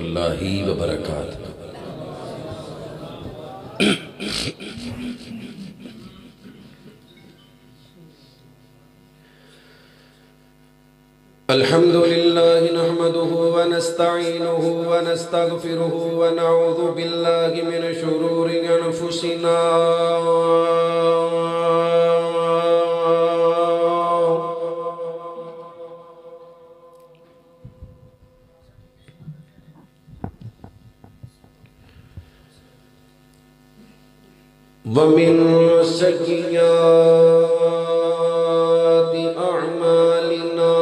اللہ وبرکاتہ۔ الحمد لله نحمده ونستعينه ونستغفره ونعوذ بالله من شرور أنفسنا ومن سيئات أعمالنا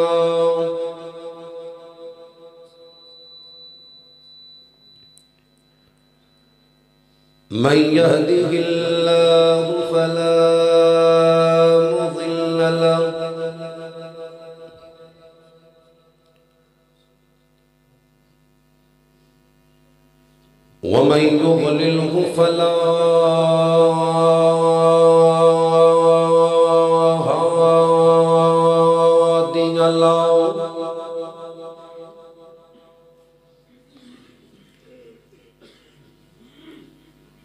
من يهده الله فلا مضل له ومن يضلله فلا هادي له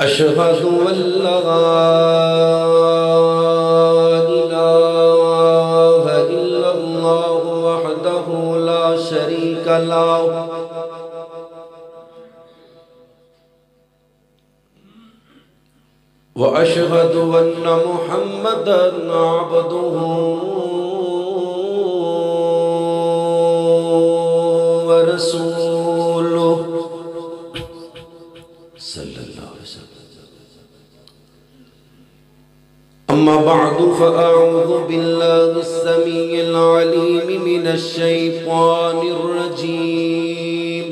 أشهد أن لا إله إلا الله وحده لا شريك له وأشهد أن محمدًا عبده ورسوله صلى الله عليه وسلم. أما بعد فأعوذ بالله السميع العليم من الشيطان الرجيم.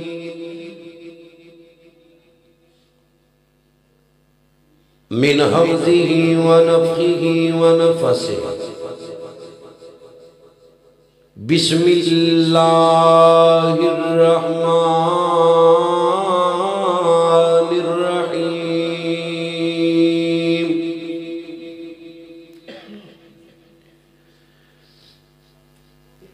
من همزه ونفخه ونفسه. بسم الله الرحمن الرحيم.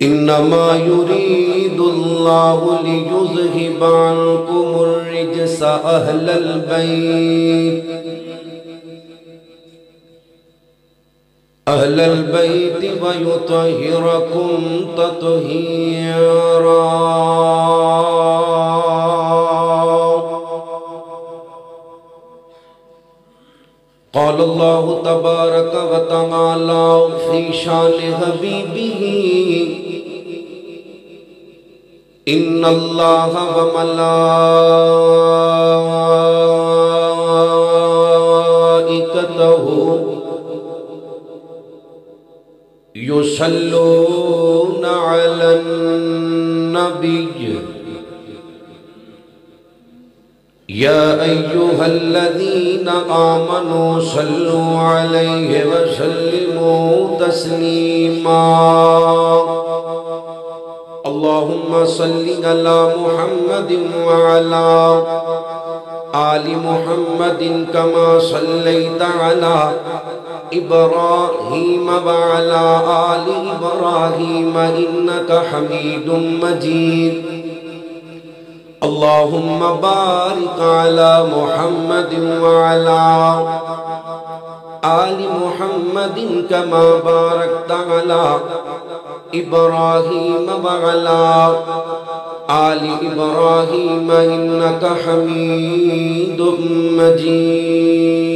إنما يريد الله ليذهب عنكم الرجس أهل البيت ويطهركم تطهيرا. قال الله تبارك وتعالى في شان حبيبه إن الله وملائكته يصلون على النبي يا أيها الذين آمنوا صلوا عليه وسلموا تسليما. اللهم صل على محمد وعلى آل محمد كما صليت على إبراهيم وعلى آل إبراهيم إنك حميد مجيد. اللهم بارك على محمد وعلى آل محمد كما باركت على إبراهيم وعلى آل إبراهيم إنك حميد مجيد.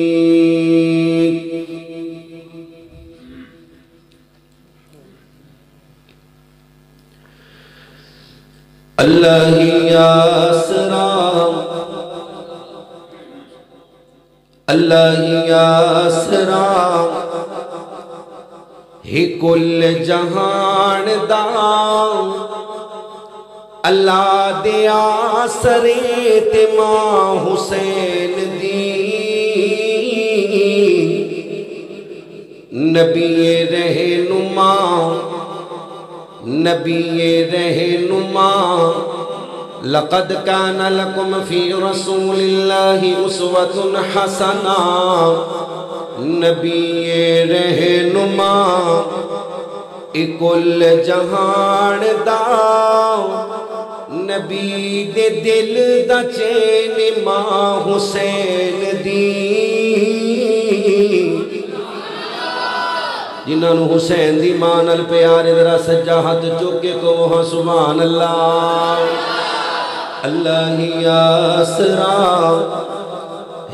اللہ یا اسرار اللہ یا اسرار ہی کل جہان دا اللہ دے آسرے تے ماں حسین دی نبی رہنما نبی رہنما. لقد كان لكم في رسول الله أسوة حسنة. نبی رہنما کل جہان دا نبی دے دل دا چین ماں حسین دی جنہاں نو حسین دی ماں نال پیارے ذرا سجا ہاتھ چوکے کو ہاں سبحان اللہ اللہ آسرا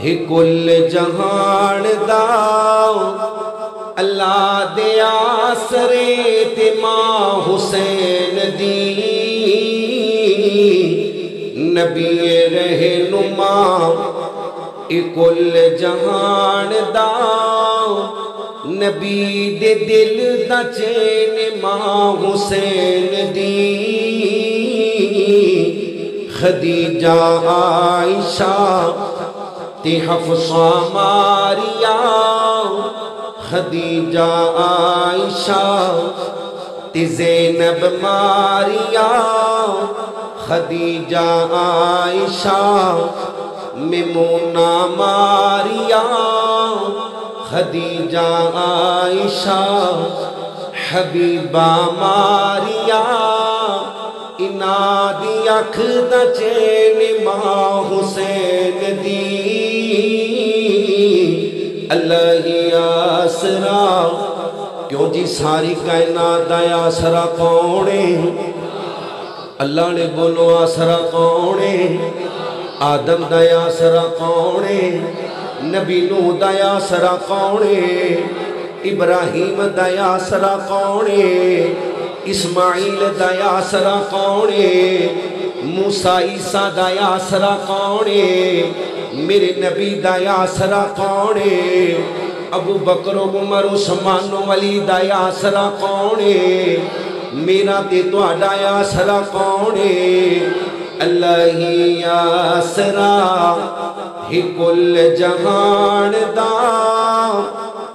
ہے کل جہان دا اللہ دے آسرے تے ماں حسین دی نبی رہنما اے کل جہان دا نبی دے دل دا چین ماں حسین دی خدیجہ عائشہ تے حفصہ ماریا خدیجہ عائشہ تے زینب ماریا خدیجہ عائشہ میمونہ ماریا خدیجہ عائشہ حبیبہ ماریا انادی اکھ دا چین ماں حسین دی اللہ آسرا کیوں جی ساری کائنات دا آسرا کونے اللہ نے بولو آسرا کونے آدم دا آسرا کونے نبی نوح دا آسرا کونے ابراہیم دا آسرا کونے اسماعیل دا آسرا کونے موسیٰ عیسیٰ دا آسرا کونے میرے نبی دا آسرا کونے ابو بکر عمر عثمان علی دا آسرا کونے میرا تے تہاڈا آسرا کونے اللہ آسرا ہے کل جہان دا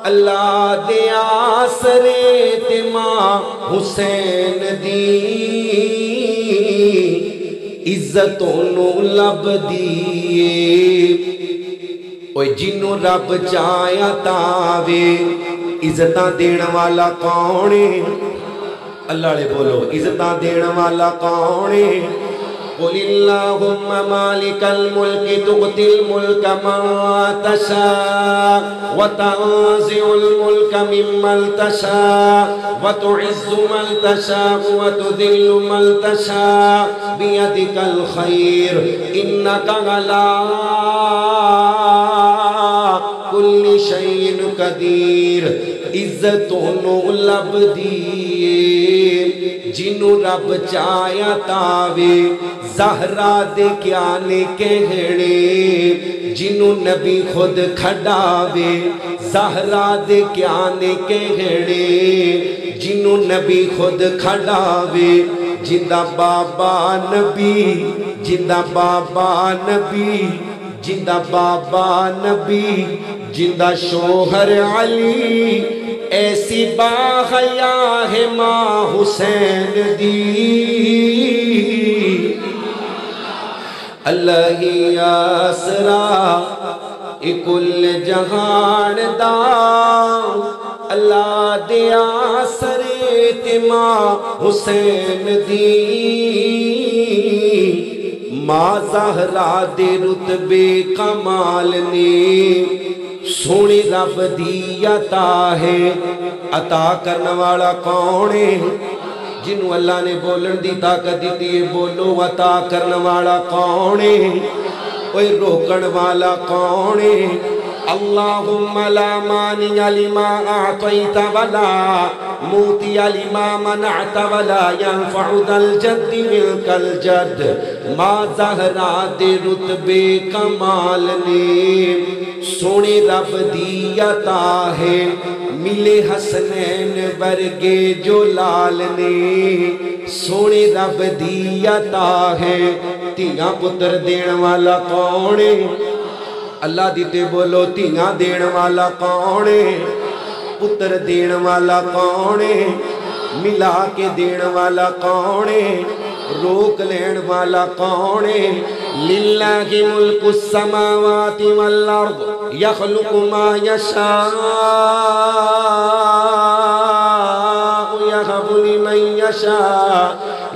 اللہ دے آسرے تے ماں حسین دی عزتوں نو لب دیئے اوہ جنوں رب چایا تاوے عزتاں دین والا کونے اللہ نے بولو عزتاں دین والا کونے قل اللہم مالک الملک تؤتی الملک من تشاء وتنزع الملک ممن تشاء وتعز من تشاء وتذل من تشاء بیدک الخیر انکا علی کل شیء قدیر عزتوں نو لب دیئے جنوں رب چایا تاوے زہرا دے کیا نے کہنے جنوں نبی خود کھڑاوے زہرا دے کیا نے کہنے جنوں نبی خود کھڑاوے جندہ بابا نبی جندہ بابا نبی جندہ بابا نبی جندہ شوہر علی ایسی باغیا ہے ماں حسین دی اللہ آسرا اے کل جہان دا اللہ دے آسرے تے ماں حسین دی ماں زہرا دے رتبے کمال نے سونی رب دی عطا ہے عطا کرنے والا کون ہے جنہوں اللہ نے بولن دی طاقت دیتی ہے بولو عطا کرنے والا کون ہے اوہ روکن والا کون ہے اللہم لا مانع لما اعطیت ولا موتی لما منعت ولا ينفع ذا الجد ملک الجد ما زہرا دے رتبے کمال نے سونے رب دی عطا ہے ملے حسنین برگے جو لال نے سونے رب دی عطا ہے تیاں پتر دین والا کون ہے اللہ دیتے بولو تیاں دین والا کون ہے پتر دین والا کون ہے ملا کے دین والا کون ہے روک لین والا کون ہے للہ ملک السماوات والارض یخلق ما یشاء یہب لمن یشاء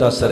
10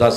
10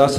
10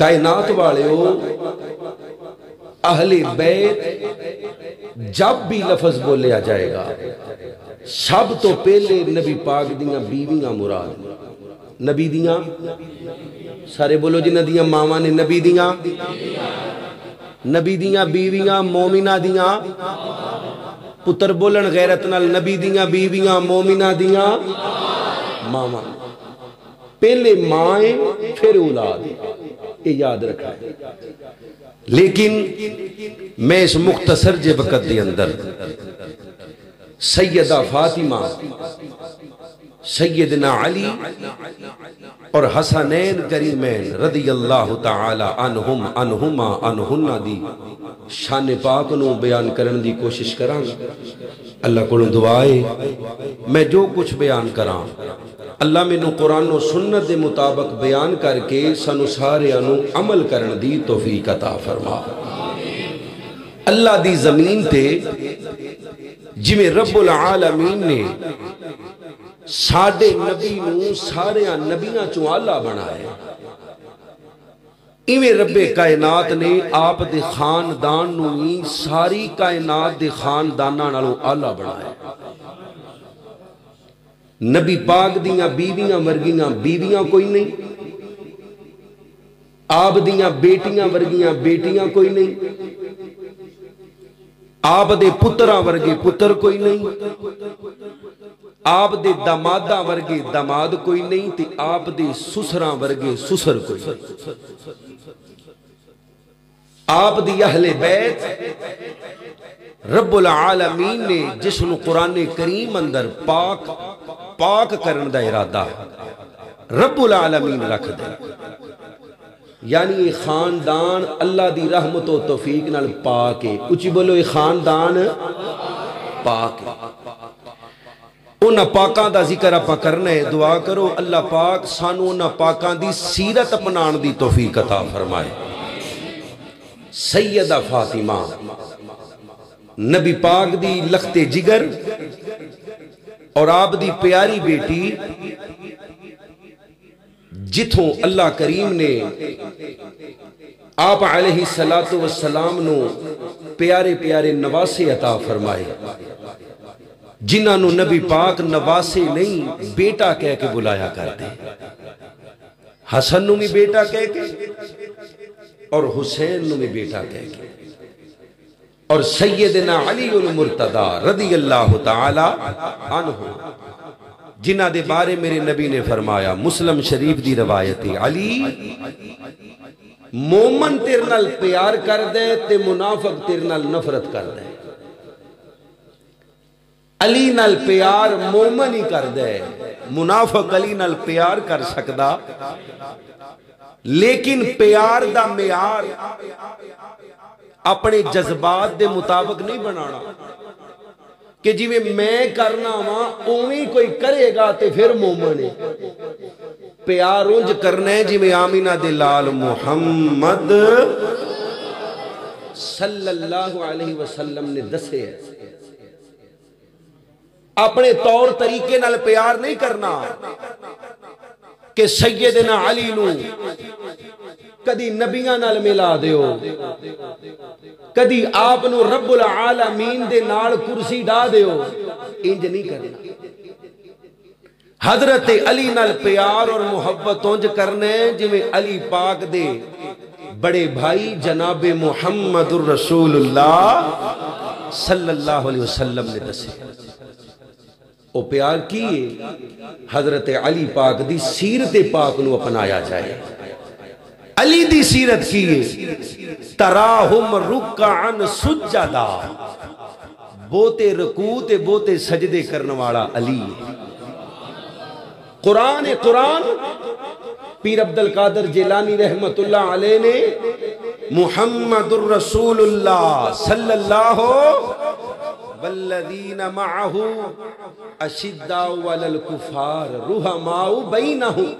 کائنات والے ہو اہل بیت جب بھی لفظ بولیا جائے گا سب تو پہلے نبی پاک دیاں بیویاں مراد نبی دیاں سارے بولو جنہ دیاں ماما نے نبی دیاں بیویاں مومنہ دیاں پتر بولن غیرت نال نبی دیاں بیویاں مومنہ دیاں ماما پہلے مائیں پھر اولاد یہ یاد رکھا ہے لیکن میں اس مختصر جے وقت دی اندر سیدہ فاطمہ سیدنا علی اور حسنین کریمین رضی اللہ تعالی عنہم عنہما عنہنہ دی شان پاک نو بیان کرن دی کوشش کران اللہ کو دعائے میں جو کچھ بیان کران اللہ میں نو قرآن و سنت دے مطابق بیان کر کے سنو سارے انو عمل کرن دی توفیق عطا فرما اللہ دی زمین تے جمیں رب العالمین نے ساڑھے نبی نو سارے نبیاں چوالا بنائے ایویں رب کائنات نے آپ دے خاندان نوی ساری کائنات دے خاندانہ نالوں آلہ بنائے نبی پاک دیاں بیویاں ورگیاں بیویاں کوئی نہیں آپ دیاں بیٹیاں ورگیاں بیٹیاں کوئی نہیں آپ دے پترہ ورگے پتر کوئی نہیں آپ دے دامادہ ورگے داماد کوئی نہیں تے آپ دے سسراں ورگے سسر کوئی نہیں آپ دی اہل بیت رب العالمین نے جس نو قرآن کریم اندر پاک کرن دا ارادہ رب العالمین رکھ دے یعنی یہ خاندان اللہ دی رحمت و توفیق نال پاک ہے اچھی بولو یہ خاندان پاک ہے انہاں پاکاں دا ذکر اپا کرنا ہے دعا کرو اللہ پاک سانو انہاں پاکاں دی سیرت اپنان دی توفیق عطا فرمائے سیدہ فاطمہ نبی پاک دی لخت جگر اور آپ دی پیاری بیٹی جتھوں اللہ کریم نے آپ علیہ السلام نو پیارے پیارے نواسے عطا فرمائے جنہاں نو نبی پاک نواسے نہیں بیٹا کہہ کے بلایا کرتے حسن نو بھی بیٹا کہہ کے اور حسین نو بھی بیٹا کہہ کے اور سیدنا علی المرتضی رضی اللہ تعالی عنہ جنہ دے بارے میرے نبی نے فرمایا مسلم شریف دی روایت علی مومن تیرنال پیار کر دے تے منافق تیرنال نفرت کر دے علی نال پیار مومن ہی کر دے منافق علی نال پیار کر سکدا لیکن پیار دا معیار اپنے جذبات دے مطابق نہیں بنانا کہ جی میں کرنا ماں اومی کوئی کرے گا تے پھر مومن ہے پیار انج کرنا ہے جی میں آمینہ دلال محمد صلی اللہ علیہ وسلم نے دسے اپنے طور طریقے نال پیار نہیں کرنا کہ سیدنا علی نو کدی نبیاں نال ملا دیو کدی آپ نو رب العالمین دے نال کرسی ڈا دیو انج نہیں کرنا حضرت علی نال پیار اور محبت انج کرنے جویں علی پاک دے بڑے بھائی جناب محمد الرسول اللہ صلی اللہ علیہ وسلم نے دسے او پیار کیے حضرت علی پاک دی سیرت پاک نو اپنایا جائے علی دی سیرت کیے تراہم رکعن سجدہ بوتے رکوع تے بوتے سجدے کرنے والا علی قرآن پیر عبدالقادر جیلانی رحمت اللہ علیہ نے محمد الرسول اللہ صلی اللہ والذین معہو اشداء والکفار رحماء بینہم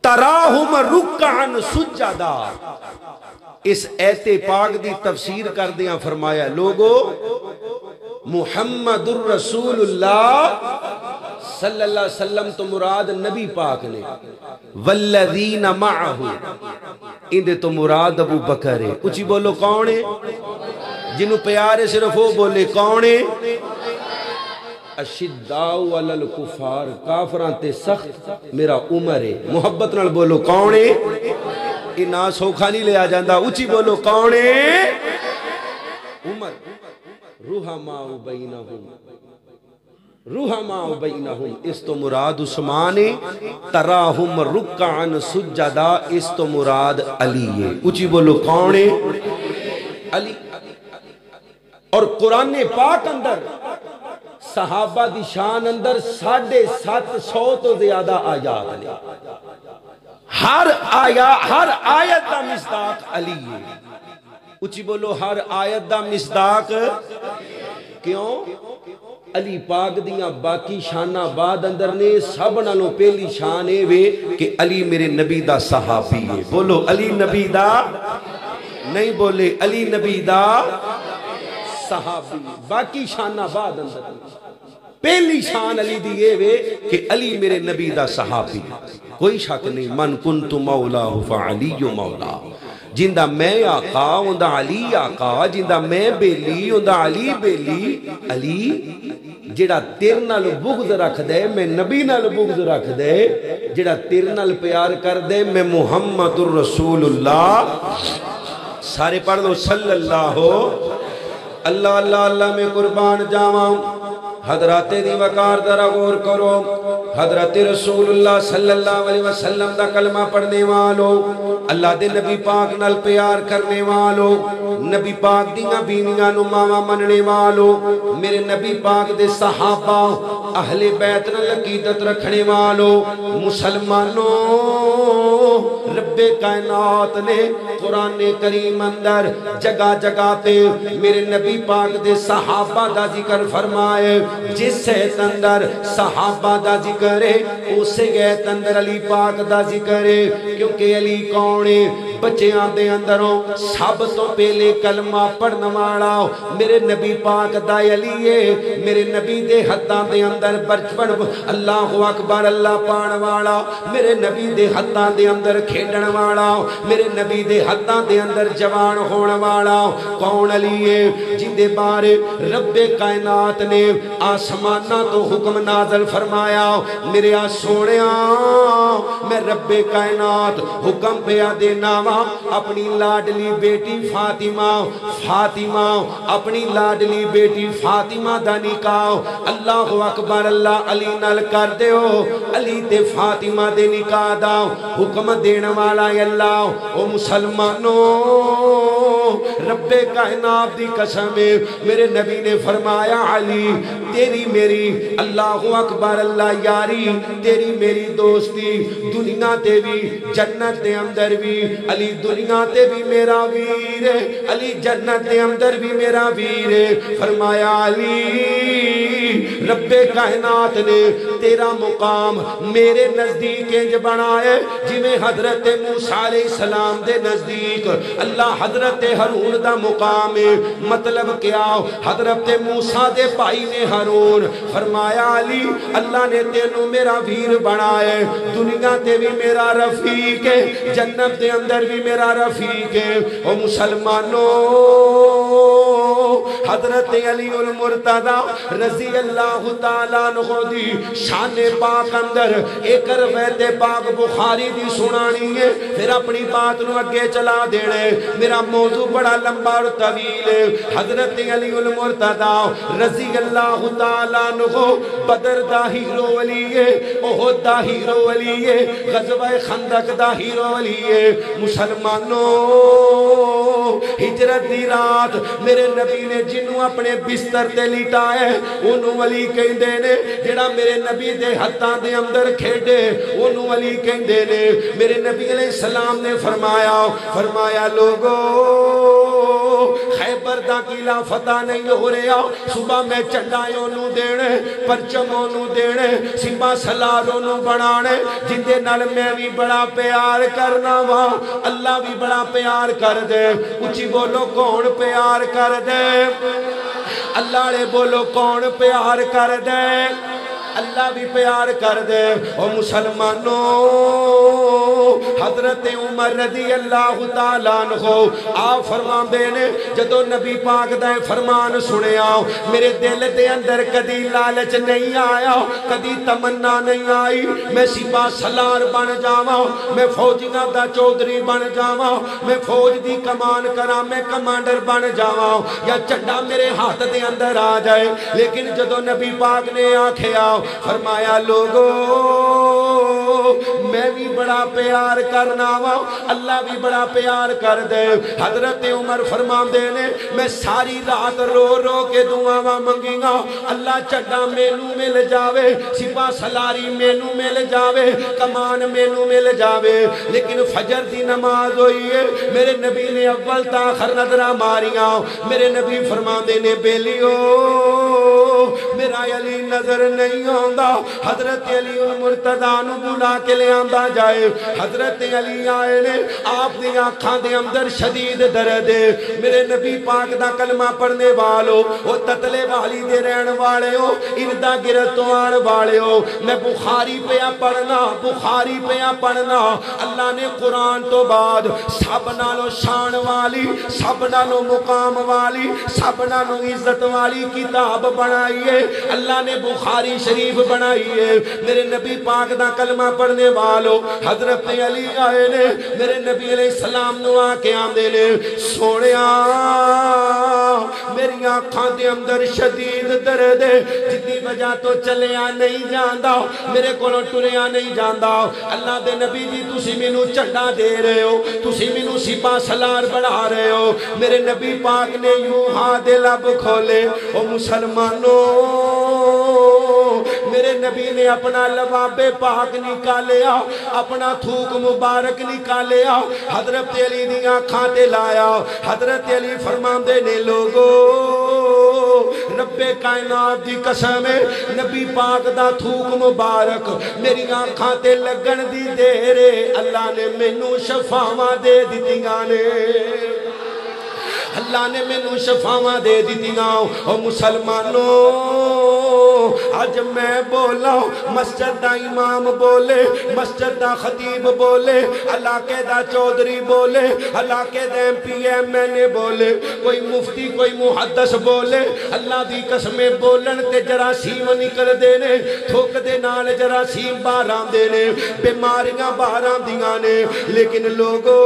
تراہم رکعن سجدہ اس ایت پاک دی تفسیر کر دیا فرمایا لوگو محمد الرسول اللہ صلی اللہ علیہ وسلم تو مراد نبی پاک نے، والذین معہو اندے تو مراد ابو بکر ہے۔ اچھی بولو کون ہے؟ جنہوں پیارے صرف وہ بولے کون ہے؟ اشداء علی الکفار، کافران تے سخت میرا عمر ہے۔ محبت نال بولو کون ہے؟ نا سوکھا نہیں لیا جاندہ، اچھی بولو کون ہے؟ عمر۔ رحماء بینہم، رحماء بینہم، اس تو مراد عثمان ہے۔ تراہم رکعن سجدہ، اس تو مراد علی ہے۔ اچھی بولو کون ہے؟ علی۔ اور قرآن پاک اندر صحابہ دی شان اندر 750 تو زیادہ آیات نے۔ ہر آیت دا مصداق علی ہے۔ اچھی بولو ہر آیت دا مصداق کیوں؟ علی پاک دیاں باقی شانہ بعد اندر نے، سب نالوں پہلی شان ہے وے کہ علی میرے نبی دا صحابی ہے۔ بولو علی نبی دا، نہیں بولے علی نبی دا صحابی، باقی شانہ بعد اندر پہلی شان علی دیئے وے کہ علی میرے نبی دا صحابی، کوئی شک نہیں۔ من کنت مولا فعلی مولا، جندہ میں آقا اندہ علی آقا، جندہ میں بیلی اندہ علی بیلی۔ علی جڑا تیر نال بغض رکھ دے میں نبی نال بغض رکھ دے، جڑا تیر نال پیار کر دے میں محمد الرسول اللہ۔ سارے پڑھ دو صلی اللہ ہو۔ اللہ اللہ اللہ میں قربان جاواں، حضرات دی وقار ذرا غور کرو۔ حضرت رسول اللہ صلی اللہ علیہ وسلم دا کلمہ پڑھنے والو، اللہ دے نبی پاک نال پیار کرنے والو، نبی پاک دیاں بیویاں نو ماواں مننے والو، میرے نبی پاک دے صحابہ اہل بیت نال عقیدت رکھنے والو، مسلمانوں، رب کائنات نے قرآن کریم اندر جگہ جگہ پہ میرے نبی پاک دے صحابہ دا ذکر فرمائے۔ جس سیت اندر صحابہ دا ذکر ہے اسے گیت اندر علی پاک دا ذکر ہے، کیونکہ علی کونے بچیاں دے اندروں سب تو پہلے کلمہ پڑھنا والا میرے نبی پاک دا علی ہے۔ میرے نبی دے ہتھاں دے اندر بچپن اللہ اکبر اللہ پان والا، میرے نبی دے ہتھاں دے اندر کھیڈن والا، میرے نبی دے ہتھاں دے اندر جوان ہون والا کون علی ہے؟ جن دے بارے رب کائنات نے آسمانہ تو حکم نازل فرمایا، میرے سونیاں میں رب کائنات حکم پہ دینا وا اپنی لاڈلی بیٹی فاطمہ، فاطمہ اپنی لاڈلی بیٹی فاطمہ دا نکاح اللہ اکبر اللہ علی نال کر دیو۔ علی تے فاطمہ دے نکاح دا حکم دین والا اللہ۔ او مسلمانوں، رب کائنات دی قسم میرے نبی نے فرمایا علی تیری میری اللہ اکبر اللہ یاری، تیری میری دوستی دنیا تے بھی جنت دے اندر بھی، علی دنیا تے بھی میرا ویر ہے، علی جنت دے اندر بھی میرا ویر ہے۔ فرمایا علی رب کائنات نے تیرا مقام میرے نزدیک انج بنائے جویں حضرت موسیٰ علیہ السلام دے نزدیک اللہ حضرت ہارون دا مقام ہے۔ مطلب کیا؟ حضرت موسیٰ دے بھائی نے ہارون فرمایا علی اللہ نے تینوں میرا ویر بنائے، دنیا تے بھی میرا رفیق ہے، جنت دے اندر بھی میرا رفیق ہے۔ او مسلمانوں، حضرت علی المرتضی رضی اللہ تعالیٰ عنہ دی شان پاک اندر ایک روایت پاک بخاری دی سنانی ہے، پھر اپنی بات نو اگے چلا دینے، میرا موضوع بڑا لمبا اور طویل ہے۔ حضرت علی المرتضی رضی اللہ تعالیٰ عنہ بدر دا ہیرو علی ہے، احد دا ہیرو علی ہے، غزوہ خندق دا ہیرو علی ہے۔ مسلمانوں، ہجرت دی رات میرے نبی نے جنوں اپنے بستر تے لٹائے انہوں علی کہندے نے، جڑا میرے نبی دے ہتھاں دے اندر کھیڈے انہوں علی کہندے نے۔ میرے نبی علیہ السلام نے فرمایا لوگو خیبر دا قلعہ فتح نہیں ہو رہا، صبح میں چنڈائیں انہوں دینے، پرچم انہوں دینے، سپاہ سالار انہوں بنانے، جن دے نال میں بھی بڑا پیار کرنا وا، اللہ بھی بڑا پیار کر دے۔ اچھی بولو کون پیار کر دے؟ اللہ نے بولو کون پیار کر دے؟ اللہ بھی پیار کر دے او مسلمانوں حضرت عمر رضی اللہ تعالیٰ عنہ آپ فرمان دینے جدو نبی پاک دائیں فرمان سنے آؤ میرے دل دے اندر کدی لالچ نہیں آیا کدی تمنا نہیں آئی میں سپاہ سالار بن جاواں میں فوجیاں دا چودھری بن جاواں میں فوج دی کمان کرا میں کمانڈر بن جاواں یا چڈا میرے ہاتھ دے اندر آ جائے لیکن جدو نبی پاک نے آکھیا فرمایا لوگو میں بھی بڑا پیار کرنا وا اللہ بھی بڑا پیار کر دے حضرت عمر فرمان دینے میں ساری رات رو رو کے دعاواں منگیاں اللہ چڈا مینو مل جاوے سپاہ سالاری مینو مل جاوے کمان مینو مل جاوے لیکن فجر دی نماز ہوئی ہے میرے نبی نے اول تاخر نظرہ ماریاں میرے نبی فرمان دینے بیلیو میرا علی نظر نہیں آندا حضرت علی المرتضیٰ نو بلا کے لے آندا جائے حضرت علی آئے نے آپ دی آنکھاں دے اندر شدید درد ہے میرے نبی پاک دا کلمہ پڑھنے والو وہ تتلے والی دے رہن والے ہو اردہ گرتوں آن والے ہو میں بخاری پہ پڑھنا اللہ نے قرآن تو بعد سب نالو شان والی سب نالو مقام والی سب نالو عزت والی کتاب بنائی ہے اللہ نے بخاری شریف بنائی ہے میرے نبی پاک دا کلمہ پڑھنے والو حضرت علی آئے نے میرے نبی علیہ السلام نو آکے آمدے نے سونیا میری آنکھاں دے اندر شدید درد ہے جتنی وجہ تو چلیا نہیں جاندہ میرے کولوں ٹریا نہیں جاندہ اللہ دے نبی جی تسی مینوں چڑھا دے رہے ہو تسی مینوں سپاہ سالار بڑھا رہے ہو میرے نبی پاک نے یوں ہاتھ لب کھولے او مسلمانوں میرے نبی نے اپنا لباب پاک نکالیا اپنا تھوک مبارک نکالیا حضرت علی دی آنکھاں تے لایا حضرت علی فرماندے نے لوگو رب کائنات دی قسم ہے نبی پاک دا تھوک مبارک میری آنکھاں تے لگن دی دیرے اللہ نے مینوں شفاواں دے دتیاں نے اللہ نے مینوں شفاواں دے دتیاں او مسلمانوں آج میں بولا مسجد دا امام بولے مسجد دا خطیب بولے علاقے دا چودھری بولے علاقے دا ایم پی ایم این اے بولے کوئی مفتی کوئی محدث بولے اللہ دی قسمیں بولن تے جراثیم نکل دینے تھوک دے نال جراثیم باراں دینے بیماریاں باراں دیاں نے لیکن لوگو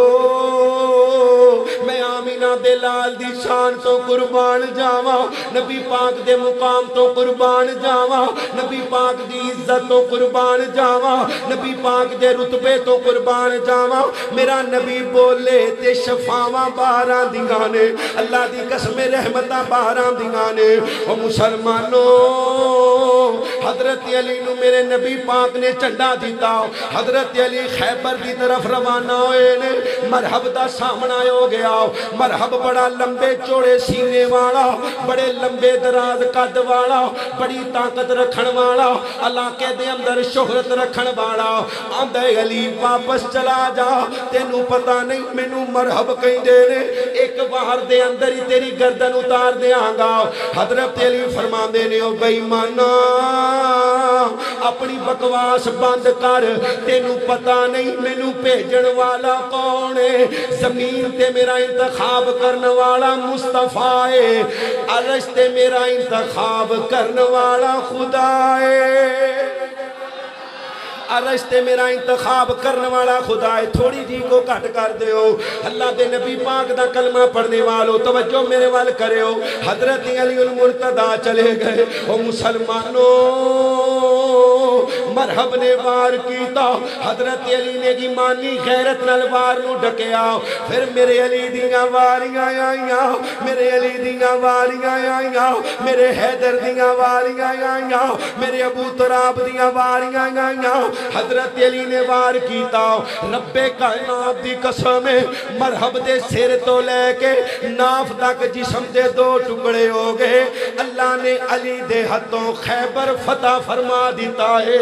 میں آمینہ بلال دی شان تو قربان جاواں نبی پاک دے مقام تو قربان جاواں نبی پاک دی عزت تو قربان جاواں نبی پاک دے رتبے تو قربان جاواں میرا نبی بولے تے شفاواں باراں دیاں نے اللہ دی قسم رحمتاں باراں دیاں نے او مسلمانوں حضرت علی نو میرے نبی پاک نے چنڈا دیتا حضرت علی خیبر دی طرف روانہ ہوئے نے مرحب دا سامنا ہو گیا مرحب بڑا لمبے چوڑے سینے والا بڑے لمبے دراز قد والا بڑی طاقت رکھن والا علاقے دے اندر شہرت رکھن والا آندے علی واپس چلا جا تینوں پتہ نہیں مینوں مرحب کہیں دے نے ایک باہر دے اندر ہی تیری گردن اتار دے آنگا حضرت علی فرمان دے نے او بے ایمانا اپنی بکواس بند کر تینوں پتہ نہیں مینوں بھیجن والا کون ہے زمین تے میرا انتخاب کرنے والا مصطفیٰ ہے عرش تے میرا انتخاب کرنے والا خدا ہے عرش تے میرا انتخاب کرنے والا خدا ہے تھوڑی جی کو کٹ کر دے ہو اللہ دے نبی پاک دا کلمہ پڑھنے والو توجہ میرے وال کرے ہو حضرت علی المرتضیٰ چلے گئے او مسلمانوں مرحب نے وار کیتا حضرت علی نے ایمانی غیرت نال وار نو ڈکیا پھر میرے علی دیاں واریاں آئیاں میرے علی دیاں واریاں آئیاں میرے حیدر دیاں واریاں آئیاں میرے ابو تراب دیاں واریاں آئیاں حضرت علی نے وار کیتا رب کائنات دی قسم مرحب دے سر تو لے کے ناف تک جسم دے دو ٹکڑے ہو گئے اللہ نے علی دے ہاتھوں خیبر فتح فرما دیتا ہے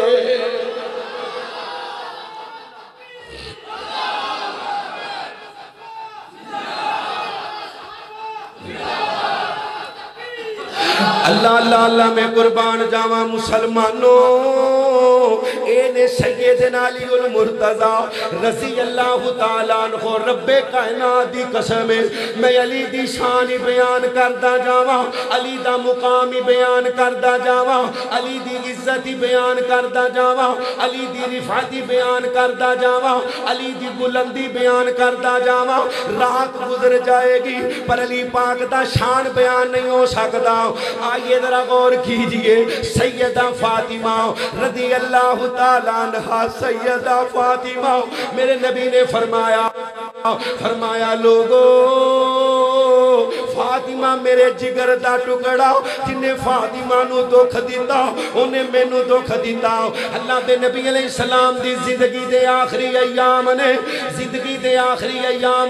اللہ اللہ اللہ میں قربان جاواں مسلمانوں اے نے سیدنا علی المرتضی رضی اللہ تعالیٰ عنہ رب کائنات دی قسم میں علی دی شان بیان کردا جاواں علی دا مقام بیان کردا جاواں علی دی عزت بیان کردا جاواں علی دی رفعت بیان کردا جاواں علی دی بلندی بیان کردا جاواں رات گزر جائے گی پر علی پاک دا شان بیان نہیں ہو سکتا آئیے ذرا غور کیجئے سیدہ فاطمہ رضی اللہ تعالیٰ عنہ سیدہ فاطمہ میرے نبی نے فرمایا لوگو فاطمہ میرے جگر دا ٹکڑا جنہیں فاطمہ نو دکھ دیتا انہیں میں نو دکھ دیتا اللہ دے نبی علیہ السلام دی زندگی دے آخری ایام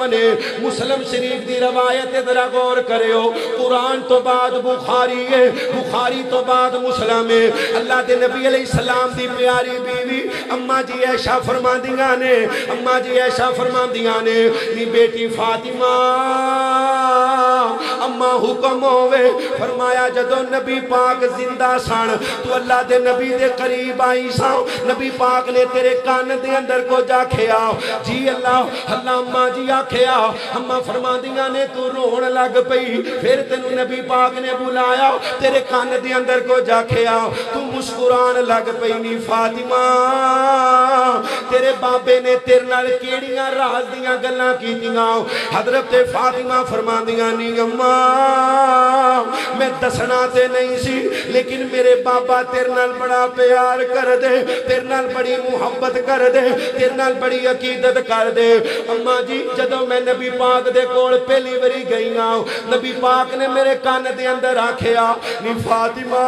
نے مسلم شریف دی روایت ذرا غور کرے ہو قرآن تو بعد بخاری ہے بخاری تو بعد مسلم ہے اللہ دے نبی علیہ السلام دی پیاری بیوی اماں جی عائشہ فرماندیاں نے نی بیٹی فاطمہ اماں حکم ہوئے فرمایا جدو نبی پاک زندہ سن تو اللہ دے نبی دے قریب آئی سا نبی پاک نے تیرے کان دے اندر کو جا کھیا جی اللہ اماں جی آکھیا اماں فرماندیاں نے تو رون لگ پئی پھر تینوں نبی پاک نے بلایا تیرے کان دے اندر کو جا کھیا تو مسکران لگ پئی نی فاطمہ تیرے بابے نے تیرے نال کیڑیاں راز دیاں گلاں کیتیاں حضرت فاطمہ فرماندیاں نی اماں میں دسنا تے نہیں سی لیکن میرے بابا تیرے نال بڑا پیار کر دے تیرے نال بڑی محبت کر دے تیرے نال بڑی عقیدت کر دے اماں جی جدو میں نبی پاک دے کول پہلی باری گئی ہاں نبی پاک نے میرے کان دے اندر آکھیا نی فاطمہ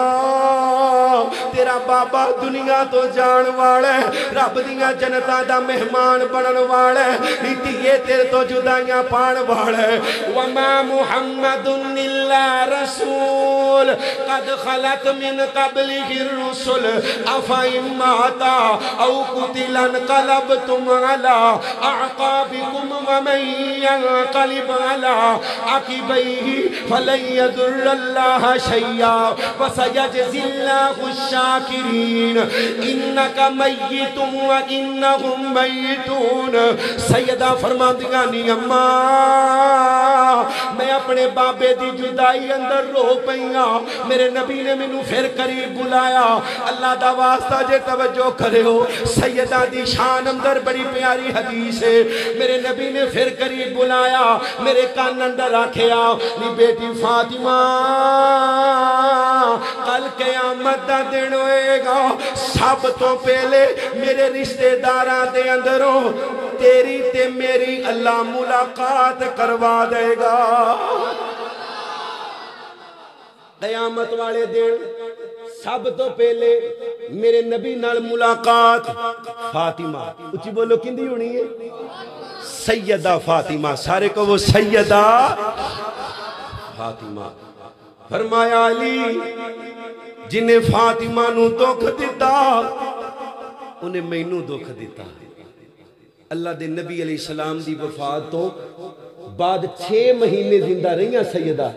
تیرا بابا دنیا تو جان والا ہے رب دیاں جنتاں دا مہمان بنن والا ہے نی تیے تیرے تو جدائیاں پان والا ہے وما محمد الا رسول قد خلت من قبلہ الرسل افئن مات او قتل انقلبتم علی اعقابکم ومن ينقلب على عقبيه فلن يضر الله شيئا وسيجزي الله الشاكرين انك ميت وانهم ميتون سیدہ فرماندیاں نی اماں میں اپنے بابے دی جدائی اندر رو پئیاں میرے نبی نے مینوں پھر قریب بلایا اللہ دا واسطہ جے توجہ کرے ہو سیدہ دی شان اندر بڑی پیاری حدیث ہے میرے نبی نے پھر قریب بلایا میرے کان اندر آکھیا نی بیٹی فاطمہ کل قیامت دا دن ہوئے گا سب تو پہلے میرے رشتہ داراں دے اندروں تیری تے میری اللہ ملاقات کروا دے گا قیامت والے دن سب تو پہلے میرے نبی نال ملاقات فاطمہ اچھی بولو کندی ہونی ہے سیدہ فاطمہ سارے کو وہ سیدہ فاطمہ فرمایا علی جنہیں فاطمہ نو دکھ دیتا انہیں مینوں دکھ دیتا اللہ دے نبی علیہ السلام دی وفات تو بعد 6 مہینے زندہ رہیاں سیدہ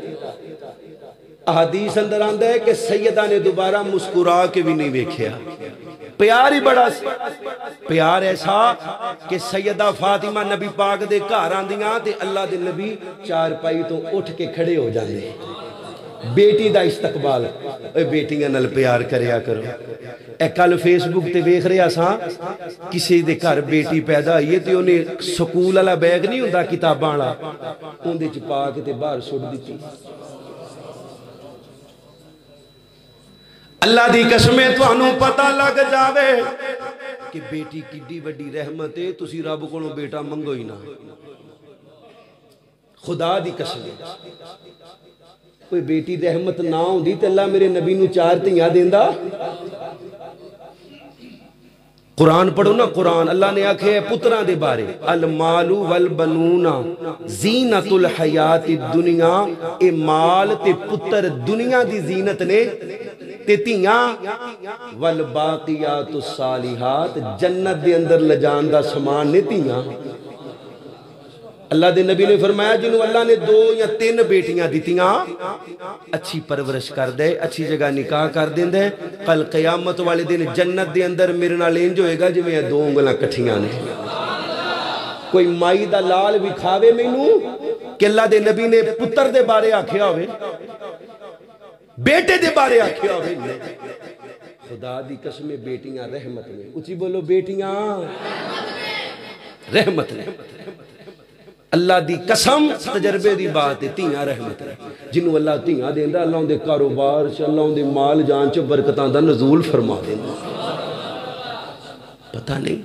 احادیث اندر آندہ ہے کہ سیدہ نے دوبارہ مسکرا کے بھی نہیں ویکھیا پیار ہی بڑا پیار ایسا کہ سیدہ فاطمہ نبی پاک دے گھر آندیاں تے اللہ دے نبی چار پائی تو اٹھ کے کھڑے ہو جاندے بیٹی دا استقبال اے بیٹیاں نال پیار کریا کرو اے کل فیس بک تے ویکھ رہا سا کسی دے گھر بیٹی پیدا ہوئی تے انہیں سکول والا بیگ نہیں ہوندا کتاباں والا اوندے چ پا کے تے باہر سٹ دتی اللہ دی قسمیں تانوں پتہ لگ جاوے کہ بیٹی کڈی وڈی رحمت ہے تسی رب کولوں بیٹا منگو ہی نہ خدا دی قسم کوئی بیٹی رحمت نہ ہوندی تے اللہ میرے نبی نو 4 دھیاں دیندا قرآن پڑھو نا قرآن اللہ نے آکھے پتران دے بارے المال والبنون زینت الحیات الدنیا اے مال تے پتر دنیا دی زینت نے تے تیاں والباقیات الصالحات جنت دے اندر لجان دا سامان نے تیاں اللہ دے نبی نے فرمایا جنہوں اللہ نے 2 یا 3 بیٹیاں دیتیاں اچھی پرورش کر دے اچھی جگہ نکاح کر دیں دے کل قیامت والے دن جنت دے اندر میرے نال انج ہوئے گا جو میں 2 انگلاں کٹھیاں نے کوئی مائی دا لال بھی کھاوے مینوں کہ اللہ دے نبی نے پتر دے بارے آکھیا ہوئے بیٹے دے بارے آکھیا ہوئے خدا دی قسم بیٹیاں رحمت میں اچھی بولو بیٹیاں رحمت میں اللہ دی قسم تجربے دی بات ہے تیاں رحمت ہے جنہوں اللہ تیاں دیندہ اللہ ان دے کاروبار سے اللہ ان دے مال جان چو برکتان دا نزول فرما دیندہ پتہ نہیں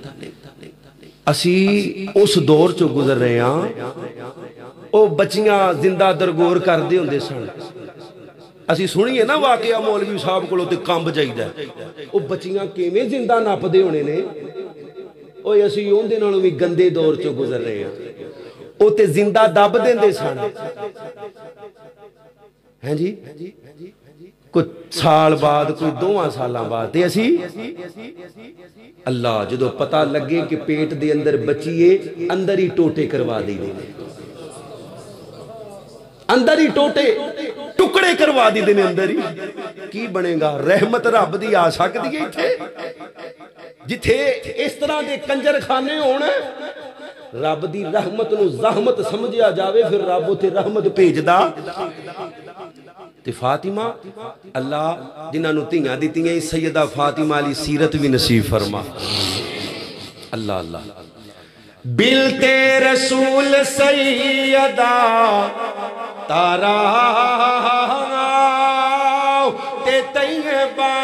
اسی اس دور چو گزر رہے ہیں او بچیاں زندہ درگور کر دے ہوں دے سن اسی سنیے نا واقعہ مولوی صاحب کو لوتے کامب جائیدہ او بچیاں کیمیں زندہ ناپ دے ہونے نے او اسی ان دے نالوں بھی گندے دور چو گزر رہے ہیں او تے زندہ دب دیں دے سن ہیں جی کچھ سال بعد کوئی 2 سالاں بعد تے اسی اللہ جدو پتہ لگے کہ پیٹ دے اندر بچیے اندر ہی ٹوٹے کروا دی دینے اندر ہی ٹوٹے ٹکڑے کروا دی دینے اندر ہی کی بنے گا رحمت رب دی آ سکتی ہے تھے جتھے اس طرح دے کنجر خانے ہونے رب دی رحمت نو زحمت سمجھیا جاوے پھر رب تے رحمت بھیج دا تے فاطمہ اللہ جنہاں نو تیاں دیتیاں سیدہ فاطمہ علی سیرت بھی نصیب فرما اللہ اللہ بلتے رسول سیدہ تارا تے طیبہ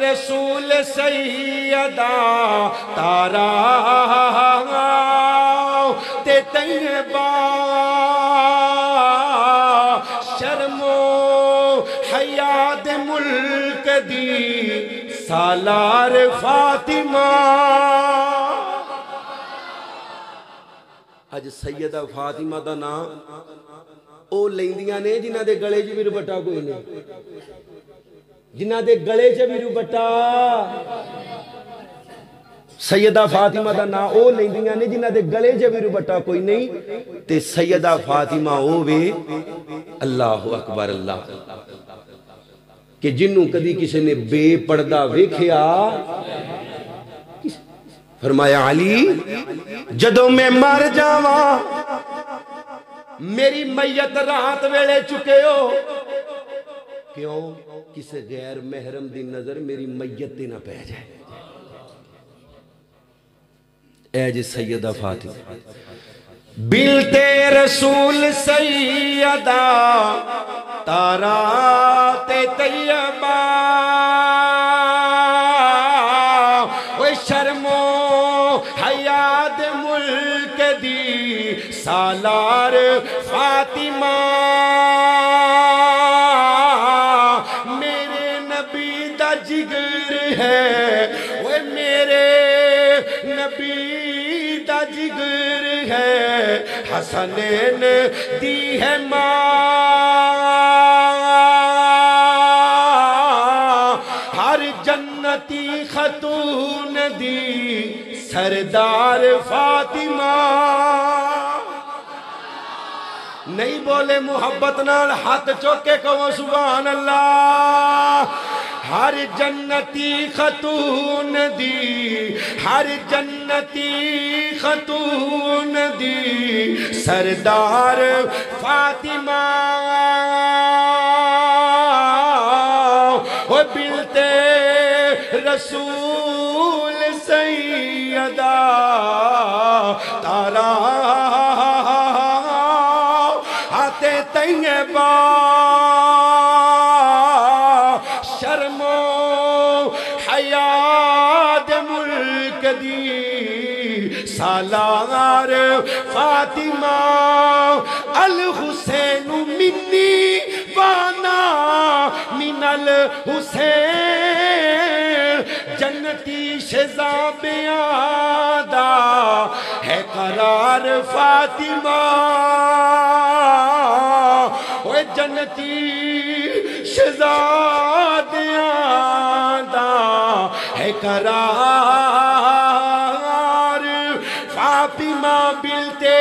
رسول سیدہ تارا تے طیبہ شرم و حیا دے ملک دی سالار فاطمہ اج سیدہ فاطمہ دا نام او لیندیاں نے جنہاں دے گلے جو بھی ربٹا کوئی نہیں جنہ دے گلے چے بھی روبٹا سیدہ فاطمہ دا نا او لیندیاں نے جنہ دے گلے چے بھی روبٹا کوئی نہیں تے سیدہ فاطمہ او وے اللہ اکبر اللہ کہ جنوں کدی کسی نے بے پردہ ویکھیا فرمایا علی جدوں میں مر جاواں میری میت رات ویلے چکے ہو کیوں کسی غیر محرم دی نظر میری میت تے نہ پہ جائے اے جی سیدہ فاطمہ بلتے رسول سیدہ تارا تے طیبہ وہ شرم و حیا دے ملک دی سالار فاطمہ جگر ہے وہ میرے نبی دا جگر ہے حسنین دی ہے ماں ہر جنتی خاتون دی سردار فاطمہ نہیں بولے محبت نال ہاتھ چوکے کہو سبحان اللہ ہر جنتی خاتون دی ہر جنتی خاتون دی سردار فاطمہ وہ بلتے رسول سیدہ تارا آتے طیبہ شرم و حیا دے ملک دی سالار فاطمہ الحسین منی وانا من الحسین جنتی شہزادیاں دا ہے قرار فاطمہ وہ جنتی شہزادیاں دا ہے قرار فاطمہ بلتے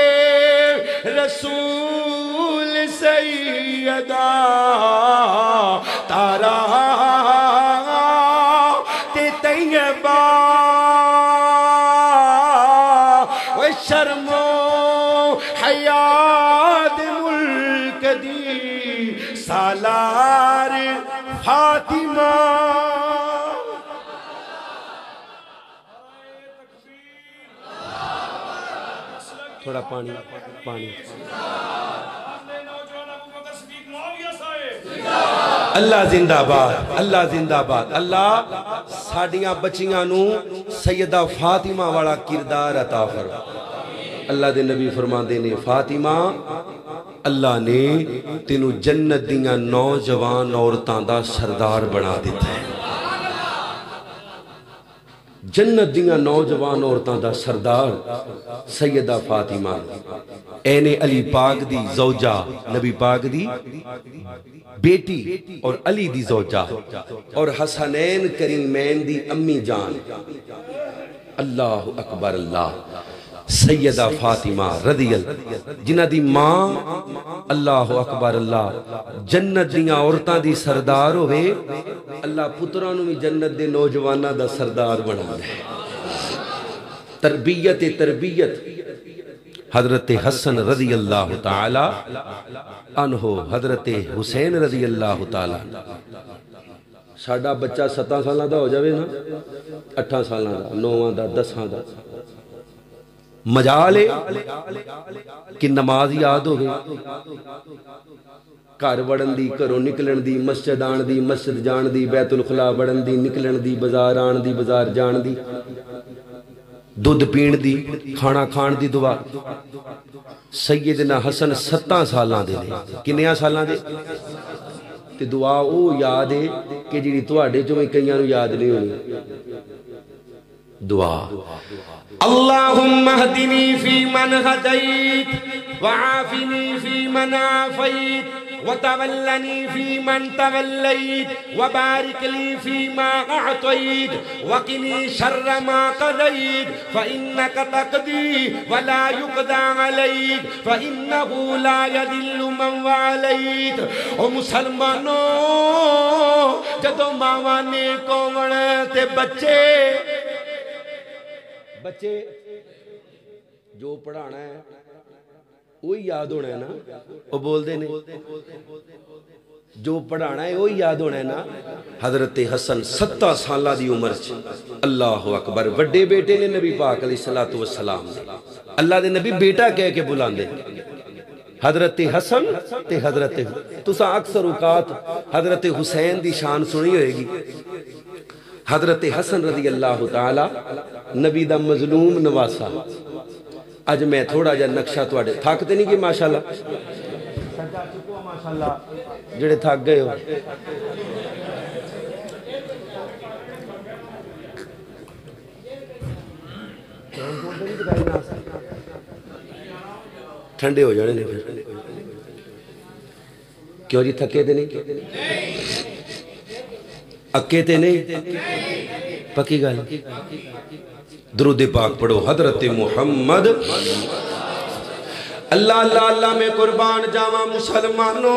رسول سیدہ تارا تے طیبہ و شرم و حیات ملک دی سالار فاطمہ تھوڑا پانی اللہ زندہ باد اللہ زندہ باد اللہ ساڑیاں بچیاں نو سیدہ فاطمہ والا کردار عطا فرما اللہ دے نبی فرماندے نے فاطمہ اللہ نے تینوں جنت دیاں نوجوان عورتاں دا سردار بنا دیتا ہے جنت دیاں نوجوان عورتاں دا سردار سیدہ فاطمہ این علی پاک دی زوجہ نبی پاک دی بیٹی اور علی دی زوجہ اور حسنین کریمین دی امی جان اللہ اکبر اللہ سیدہ فاطمہ رضی اللہ جنہ دی ماں اللہ اکبر اللہ جنت دیاں عورتاں دی سردار ہوئے اللہ پترانوں میں جنت دے نوجوانہ دا سردار بنا دے تربیت حضرت حسن رضی اللہ تعالی عنہ حضرت حسین رضی اللہ تعالی ساڑھا بچہ 7 سالہ دا ہو جاوے نا 8 سالہ دا 9 دا 10 دا مجالے کہ نماز یاد ہو گئی گھر وڑن دی گھروں نکلن دی مسجد آن دی مسجد جان دی بیت الخلا وڑن دی نکلن دی بازار آن دی بازار جان دی دودھ پین دی کھانا کھان دی دعا سیدنا حسن 7 سالاں دے نے کنیاں سالاں دے تے دعا او یاد ہے کہ جڑی تواڈے چوں کئیاں نوں یاد نہیں ہونی دعا اللہم اہدنی فی من ہدیت وعافنی فی من عافیت وتولنی فی من تولیت وبارک لی فی ما اعطیت وقنی شر ما قضیت فإنک تقضی ولا یقضى علیک فإنہ لا یذل من وعلیت او مسلمانوں جدو ماواں نے کون تے بچے جو پڑھانا ہے وہی یاد ہونا ہے نا وہ بول دے نہیں جو پڑھانا ہے وہی یاد ہونا ہے نا حضرت حسن 7 سالہ دی عمر اللہ اکبر وڈے بیٹے نے نبی پاک علیہ السلام اللہ دے نبی بیٹا کہہ کے بلان دے حضرت حسن تے حضرت تسا اکثر اوقات حضرت حسین دی شان سنی ہوئے گی حضرت حسن رضی اللہ تعالی نبی دا مظلوم نواسا اج میں تھوڑا جا نقشہ تواڈے تھکتے نہیں کہ ماشاءاللہ سجا چکو ماشاءاللہ جڑے تھک گئے ہو ٹھنڈے ہو جانے پھر کیوں جی تھکے تے نہیں اکے تے نہیں پکی گل درود پاک پڑھو حضرت محمد اللہ اللہ اللہ میں قربان جاواں مسلمانوں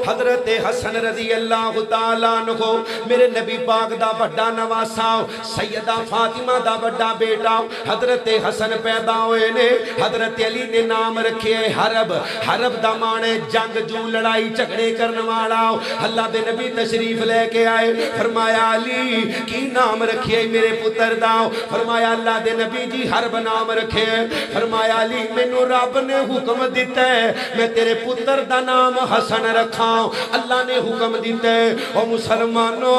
حضرت حسن رضی اللہ تعالیٰ عنہ میرے نبی پاک دا بڑا نواسا سیدہ فاطمہ دا بڑا بیٹا حضرت حسن پیدا ہوئے نے حضرت علی نے نام رکھے حرب حرب دا مانے جنگ جو لڑائی چکڑے کرنے والا اللہ دے نبی تشریف لے کے آئے فرمایا علی کی نام رکھے میرے پتر دا فرمایا اللہ دے نبی جی حرب نام رکھے فرمایا علی مینوں رب نے حکم دیتا ہے میں تیرے پتر دا نام حسن رکھاں اللہ نے حکم دیتا ہے او مسلمانوں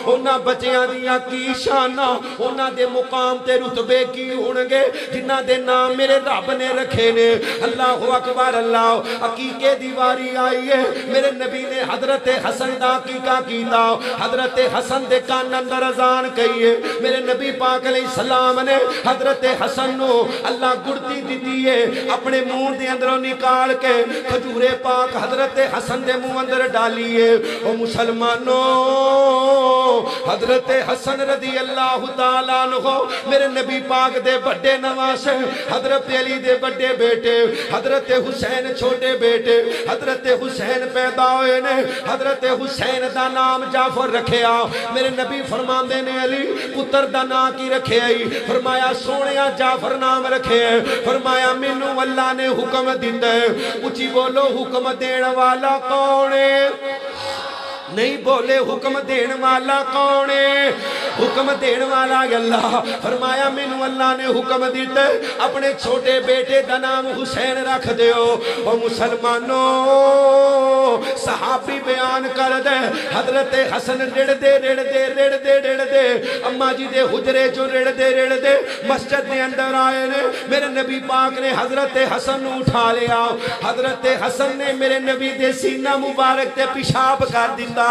انہاں بچیاں دیا کی شانہ انہاں دے مقام تے رتبے کی ہونگے جنہاں دے نام میرے رب نے رکھے نے اللہ اکبر اللہ عقیقے دیواری آئی ہے میرے نبی نے حضرت حسن دا عقیقہ کیتا حضرت حسن دے کان اندر اذان کہی ہے میرے نبی پاک علیہ السلام نے حضرت حسن نو اللہ گڑتی دیتی ہے اپنے منہ دے اندروں نکال کے کھجورے پاک حضرت حسن دے منہ اندر ڈالی ہے او مسلمانوں حضرت حسن رضی اللہ تعالیٰ عنہ میرے نبی پاک دے بڑے نواسے، حضرت علی دے بڑے بیٹے، حضرت حسین چھوٹے بیٹے، حضرت حسین پیدا ہوئے نے، حضرت حسین دا نام جعفر رکھے آ۔ میرے نبی فرمان دے نے علی پتر دا نام کی رکھے آئی، فرمایا سونیا جعفر نام رکھے ہے، فرمایا مینوں اللہ نے حکم دیتا ہے، اچھی بولو حکم دین والا کون ہے؟ نہیں بولے حکم دین والا کون ہے؟ حکم دین والا اللہ۔ فرمایا مینوں اللہ نے حکم دیتا ہے اپنے چھوٹے بیٹے دا نام حسین رکھ دیو۔ او مسلمانوں صحابی بیان کر دے حضرت حسن رڑ دے اماں جی دے حجرے جو رڑ دے مسجد دے اندر آئے نے، میرے نبی پاک نے حضرت حسن اٹھا لیا، حضرت حسن نے میرے نبی دے سینہ مبارک تے پیشاب کر دیتا۔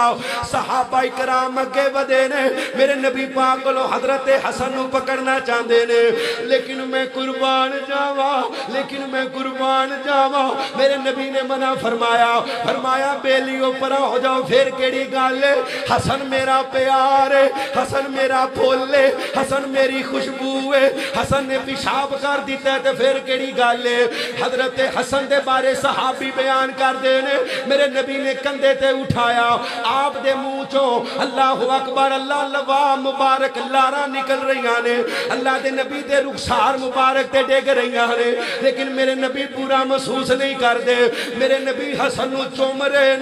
صحابہ کرام اگے ودے نے، میرے نبی پاک کو حضرت حسن نو پکڑنا چاہندے نے، لیکن میں قربان جاواں میرے نبی نے منع فرمایا بیلیوں پر ہو جاؤ، پھر کیڑی گل ہے؟ حسن میرا پیار ہے، حسن میرا پھول ہے، حسن میری خوشبو ہے، حسن نے پیشاب کر دیتا ہے تے پھر کیڑی گل ہے؟ حضرت حسن دے بارے صحابی بیان کر دے نے، میرے نبی نے کندھے تے اٹھایا، آپ دے منہ چوں اللہ اکبر اللہ لوا مبارک لارا نکل رہی نے، اللہ دے نبی دے رخسار مبارک تے ڈگ رہی نے، لیکن میرے نبی پورا محسوس نہیں کر دے۔ میرے نبی حسن نو چوم رہے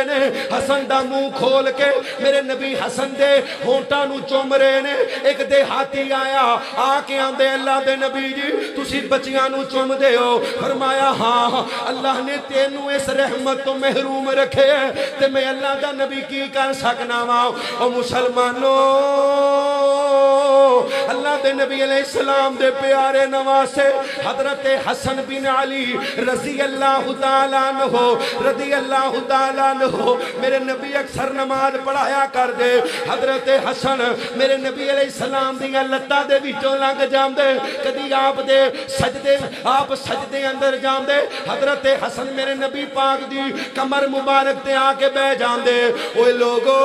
نے، حسن دا منہ کھول کے میرے نبی حسن دے ہونٹاں نو چوم رہے نے۔ ایک دیہاتی آیا آ کے آندے اللہ دے نبی جی تسی بچیاں نو چوم دے ہو؟ فرمایا ہاں اللہ نے تینوں اس رحمت تو محروم رکھے تے میں اللہ دا نبی کی کر سکنا وا۔ او مسلمانوں اللہ دے نبی علیہ السلام دے پیارے نواسے حضرت حسن بن علی رضی اللہ تعالیٰ عنہ میرے نبی اکثر نماز پڑھایا کر دے۔ حضرت حسن میرے نبی علیہ السلام دیا لتہ دے وچوں لنگ جاندے، کدی آپ سجدے اندر جاندے، حضرت حسن میرے نبی پاک دی کمر مبارک تے آ کے بہ جاندے۔ اوے لوگو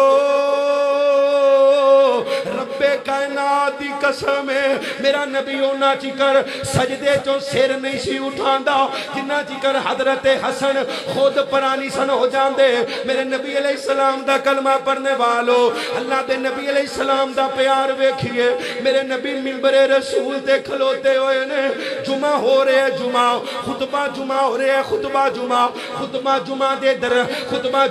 رب کائنات دی قسم ہے میرا نبی اونا چکر سجدے چوں سر نہیں سی اٹھاندا جنہ چکر حضرت حسن خود پرانی سن ہو جاندے۔ میرے نبی علیہ السلام دا کلمہ پڑھنے والو اللہ دے نبی علیہ السلام دا پیار ویکھیے، میرے نبی منبر رسول تے کھلوتے ہوئے نے، جمعہ ہو رہے ہیں، خطبہ جمعہ ہو رہے ہیں، خطبہ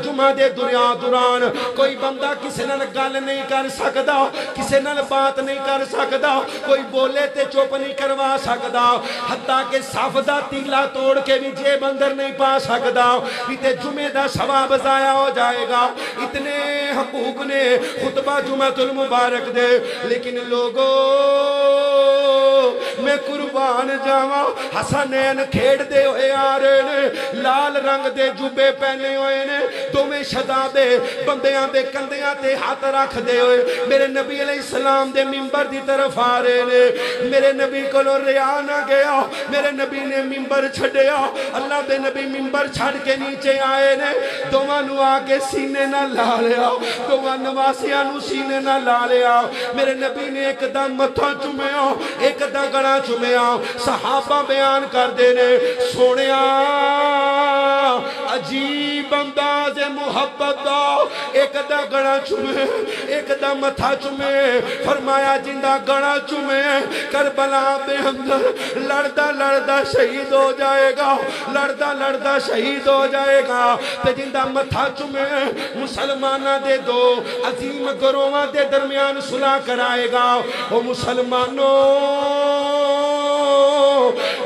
جمعہ دے دوران کوئی بندہ کسی نال گل نہیں کر سکدا، کسی نال بات نہیں کر سکدا، کوئی بولے تے چپ نہیں کروا سکدا، حتیٰ کہ صف دا تیلا توڑ کے بھی جیب اندر نہیں پا سکدا، تے جمعہ دا ثواب ضائع ہو جائے گا۔ اتنے حقوق نے خطبہ جمعہ المبارک دے، لیکن لوگوں میں قربان جاواں حسنین کھیڑ دے ہوئے آ رہے نے، لال رنگ دے جبے پہنے ہوئے نے، دومیں شدابے بندیاں دے کندیاں تے ہاتھ رکھ دے ہوئے میرے نبی علیہ السلام دے ممبر دی طرف آ رہے نے۔ میرے نبی کو ریا نہ گیا، میرے نبی نے ممبر چھڑیا، اللہ دے نبی ممبر چھڑ کے نیچے آئے نے، دوواں نو آگے سینے نہ لا لیا، دوواں نواسیاں نو سینے نہ لا لیا۔ میرے نبی نے ایک دا متھا چومیا، ایک دا گڑا چومیا۔ صحابہ بیان کر دینے سونیا عجیب انداز محبت دا، ایک دا گڑا چومے ایک دا متھا چومے، فرمایا جندہ گڑا چومے کربلا دے اندر لڑدا لڑدا شہید ہو جائے گا، لڑدا لڑدا شہید ہو جائے گا، تے جندہ متھا چومے مسلمانہ دے دو عظیم گروہاں دے درمیان صلح کرائے گا۔ او مسلمانوں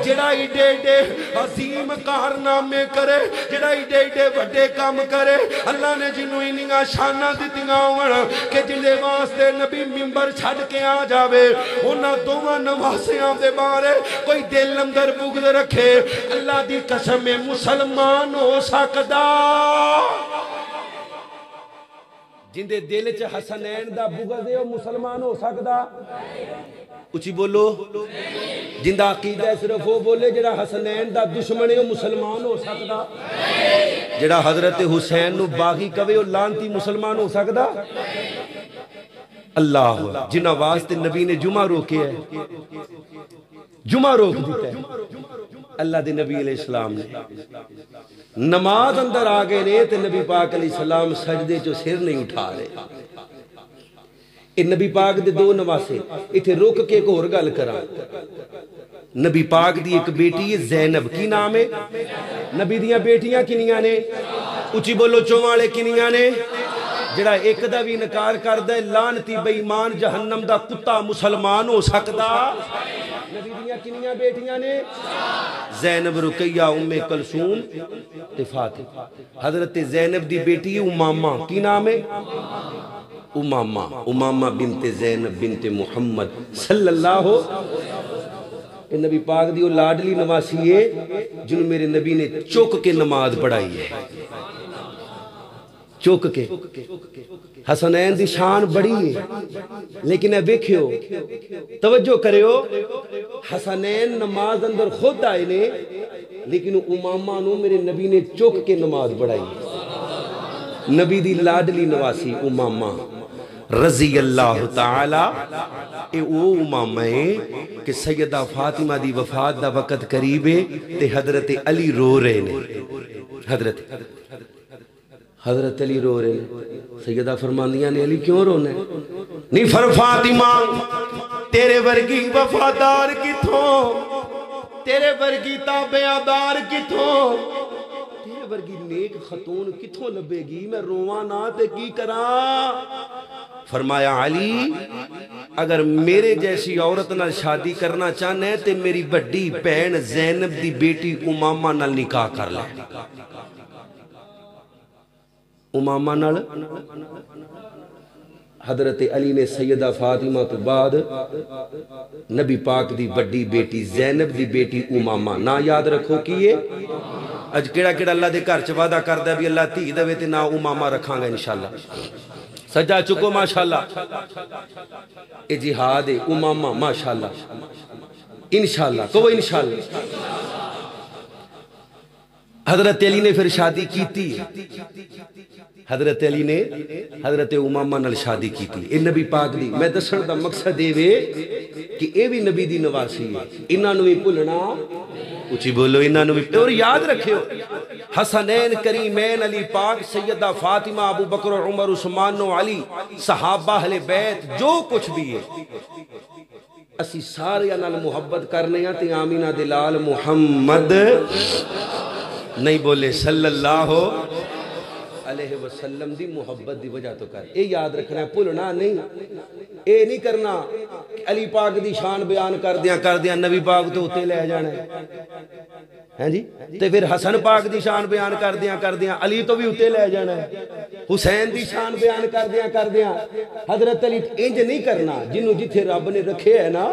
جڑا ایڈے ایڈے عظیم کارنامے کرے، جڑا ایڈے ایڈے وڈے کام کرے، اللہ نے جنوں انہاں شاناں دتیاں ہون کہ جندے واسطے نبی منبر چھڈ کے آ جاوے، انہاں دوواں نواسیاں دے بارے کوئی دل اندر بغض رکھے، اللہ دی قسم مسلمان ہو سکدا؟ جندے دل چ حسنین دا بغض ہے وہ مسلمان ہو سکدا؟ اچھی بولو. جندہ عقیدہ صرف وہ بولے جڑا حسنین دا دشمن ہے وہ مسلمان ہو سکدا؟ جڑا حضرت حسین نو باغی کہے وہ لانتی مسلمان ہو سکدا؟ اللہ جنہ واسطے نبی نے جمعہ روکے ہے، جمعہ روک دیتا ہے اللہ دے نبی علیہ السلام نے. نماز اندر آگے نے تے نبی پاک علیہ السلام سجدے جو سر نہیں اٹھا رہے. نبی پاک دے دو نمازے اتھے روک کے ایک اور گل کرا. نبی پاک دی ایک بیٹی ہے زینب، کی نام ہے؟ نبی دیاں بیٹیاں کنیاں نے؟ اچھی بولو چوالے کنیاں نے؟ جڑا ایک دا بھی انکار کر دے لانتی بے ایمان جہنم دا کتا مسلمان ہو سکدا؟ نبی دیاں کنیاں بیٹیاں نے؟ زینب، رقیہ، ام کلثوم تے فاطمہ. حضرت زینب دی بیٹی امامہ، کی نام ہے؟ امامہ بنت زینب بنت محمد صلی اللہ. نبی پاک دی وہ لاڈلی نواسی ہے جنہوں میرے نبی نے چوک کے نماز پڑھائی ہے. چوک کے حسنین دی شان بڑی ہے، لیکن اے بیکھیو توجہ کریو، حسنین نماز اندر خود آئے نے، لیکن امامہ نو میرے نبی نے چوک کے نماز پڑھائی ہے. نبی دی لاڈلی نواسی امامہ رضی اللہ تعالی. اے او امامہ ہے کہ سیدہ فاطمہ دی وفات دا وقت قریب ہے تے حضرت علی رو رہے نے. حضرت علی رو رہے نے. سیدہ فرماندیاں نے علی کیوں رونے؟ نہیں فاطمہ تیرے ورگی وفادار کتھوں، تیرے ورگی تابعدار کتھوں، تیرے ورگی نیک خاتون کتھوں لبے گی، میں رواں نہ تے کی کراں؟ فرمایا علی اگر میرے جیسی عورت نال شادی کرنا چاہنے تے میری بڑی بہن زینب دی بیٹی امامہ نال نکاح کر لے. امامہ نال حضرت علی نے سیدہ فاطمہ تو بعد نبی پاک دی بڑی بیٹی زینب دی بیٹی امامہ. نا یاد رکھو کیے اج کیڑا کیڑا اللہ دے گھر چ وعدہ کردا بھی اللہ تھی دے تے نا امامہ رکھاں گا انشاءاللہ. سجا چکو ماشاءاللہ. اے جہاد ہے امامہ ماشاءاللہ انشاءاللہ کو انشاءاللہ. حضرت علی نے پھر شادی کیتی. حضرت علی نے حضرت امامہ نال شادی کیتی. اے نبی پاک دی میں دسن دا مقصد اے وے کہ اے بھی نبی دی نواسی ہے. انہاں نوں بھی بھولنا، اچھی بولو انہاں نوں بھی. اور یاد رکھیو حسنین کریمین علی پاک سیدہ فاطمہ ابو بکر عمر عثمان و علی صحابہ اہل بیت جو کچھ بھی ہے اسی سارے نال محبت کرنے ہیں تے آمینہ دلال محمد نہیں بولے صلی اللہ علیہ وسلم دی محبت دی وجہ تو کر. اے یاد رکھنا ہے بھولنا نہیں. اے نہیں کرنا علی پاک دی شان بیان کر دیاں نبی پاک تو اتے لے جانا ہے جی تے پھر حسن پاک دی شان بیان کر دیاں علی تو بھی اتے لے جانا ہے. حسین دی شان بیان کر دیاں حضرت علی. انج نہیں کرنا. جنہوں جتھے رب نے رکھے ہے نا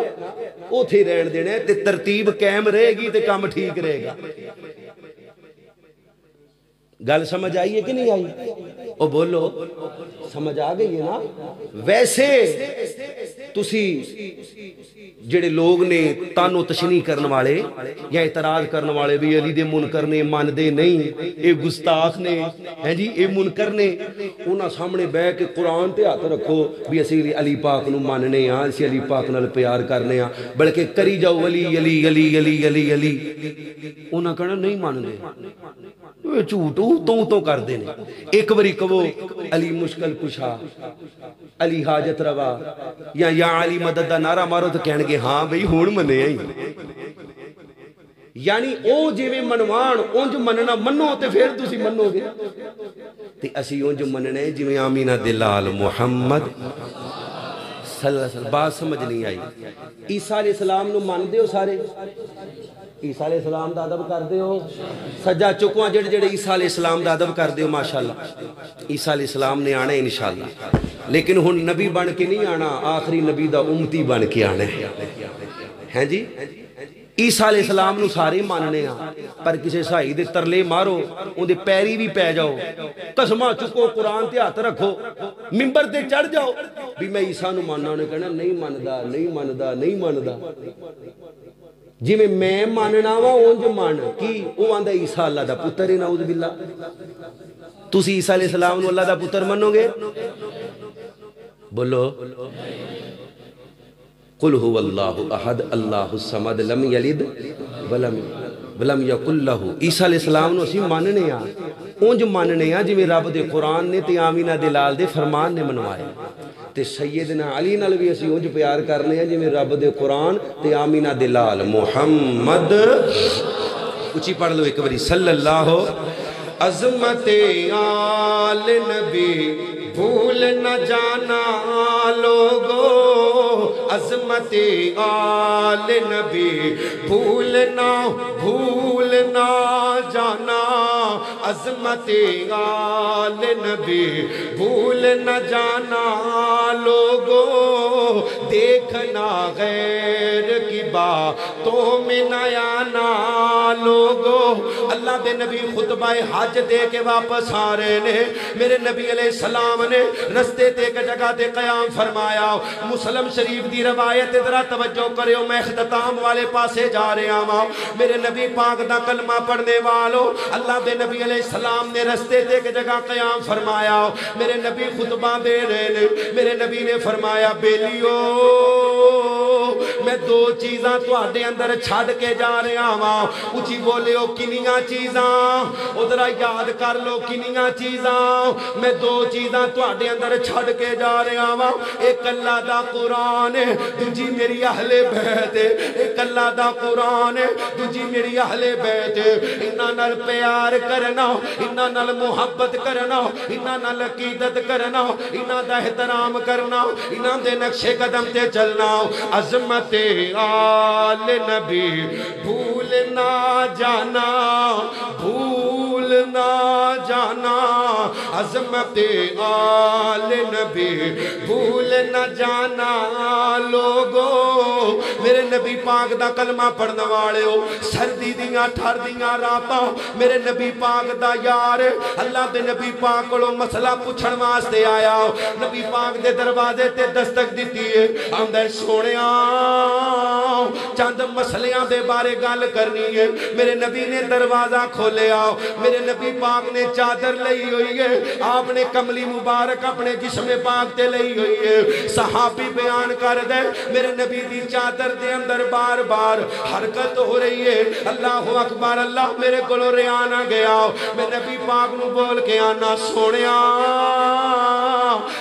اوتھے رہن دینا ہے تے ترتیب قائم رہے گی تے کام ٹھیک رہے گا. گل سمجھ آئی ہے کہ نہیں آئی؟ او بولو سمجھ آ گئی ہے نا؟ ویسے تسی جڑے لوگ نے تانو تشنیح کرنے والے یا اعتراض کرنے والے بھی علی دے منکر نے مان دے نہیں اے گستاخ نے ہیں جی اے منکر نے انہاں سامنے بیٹھ کے قرآن تے ہاتھ رکھو بھی اسی علی پاک نو ماننے ہاں اسی علی پاک نال پیار کرنے ہاں بلکہ کری جاؤ علی علی علی علی علی علی انہاں کہنا نہیں مان دے جھوٹ تو کر دینے. ایک بری کہو علی مشکل کشا علی حاجت روا یا علی مدد دا نعرہ مارو تو کہنے گے ہاں بھئی ہون منے ہیں. یعنی او جیویں منوان اونج مننا منو تے پھر تسی منو گے تے اسی اونج مننے جیویں آمینہ دلال محمد صلی اللہ علیہ وسلم. بات سمجھ نہیں آئی. عیسیٰ علیہ السلام نو مان دے ہو سارے؟ عیسیٰ علیہ السلام دا ادب کر دے ہو؟ سجا چکواں جڑے جڑے عیسیٰ علیہ السلام دا ادب کر دے ہو ماشاءاللہ. عیسیٰ علیہ السلام نے آنا ہے انشاءاللہ لیکن ہن نبی بن کے نہیں آنا آخری نبی دا امتی بن کے آنا ہے جی عیسیٰ علیہ السلام نو سارے ماننے ہاں پر کسے سائی دے ترلے مارو ان دے پیری بھی پہ جاؤ قسمہ چکو قرآن تے ہاتھ رکھو ممبر تے چڑھ جاؤ بھی میں عیسیٰ نو ماننا انہیں کہنا نہیں ماندا نہیں ماندا نہیں ماندا جی میں ماننا وا اونج مان کی وہ آندا عیسیٰ اللہ دا پتر ہے نعوذ باللہ تسی عیسیٰ علیہ السلام نو اللہ دا پتر منو گے بولو قل هو اللہ احد اللہ الصمد لم یلد ولم یکن لہ عیسیٰ علیہ السلام نو اسی ماننے ہاں اونج ماننے ہاں جی میں رب دے قرآن نے تے آمینہ دلال دے فرمان نے منوائے تے سیدنا علی نال بھی اسی اونج پیار کرنے ہیں جی میں رب دے قرآن تے آمینہ دلال محمد اچھی پڑھ لو ایک باری صلی اللہ عظمت آل نبی بھول نہ جانا لوگو عظمت آل نبی بھول نہ جانا عظمت آل نبی بھول نہ جانا لوگو دیکھنا غیر کی باتوں میں نہ آنا لوگو اللہ دے نبی خطبہ حج دے کے واپس آ رہے نے میرے نبی علیہ السلام نے رستے تے ایک جگہ تے قیام فرمایا مسلم شریف دی روایت ذرا توجہ کریو میں اختتام والے پاسے جا رہے ہاں میرے نبی پاک دا کلمہ پڑھنے والو اللہ دے نبی علیہ السلام نے رستے تے ایک جگہ قیام فرمایا میرے نبی خطبہ دے رہے نے میرے نبی نے فرمایا بیلیو میں دو چیزاں تو آڈے اندر چھاڑ کے جا رہے ہاں اچھی بولے ہو کنیاں چیزاں ادھرا یاد کر لو کنیاں چیزاں میں دو چیزاں تو آڈے اندر چھڑ کے جا رہے ہاں ایک اللہ دا قرآن ہے دوجی میری اہل بیت ہے ایک اللہ دا قرآن ہے دوجی میری اہل بیت ہے انہاں نال پیار کرنا انہاں نال محبت کرنا انہاں نال عقیدت کرنا انہاں دا احترام کرنا انہاں دے نقش قدم تے چلنا عظمت آل نبی بھول نہ جانا بھول نہ جانا عظمت آل نبی بھول نہ جانا لوگو میرے نبی پاک دا کلمہ پڑھنے والے ہو سردی دیاں ٹھر دیاں راتاں میرے نبی پاک دا یار اللہ دے نبی پاک کو مسئلہ پوچھن واسطے آیا نبی پاک دے دروازے تے دستک دیتی ہے اندر سونیاں چند مسئلیاں دے بارے گال کرنی ہے میرے نبی نے دروازہ کھولے آؤ میرے نبی پاک نے چادر لئی ہوئی ہے آپ نے کملی مبارک اپنے جسم پاک تے لئی ہوئی ہے صحابی بیان کر دے میرے نبی دی چادر دے اندر بار بار حرکت ہو رہی ہے اللہ اکبر اللہ میرے کلو ریانا گیا میں نبی پاک نو بول کے آنا سونیا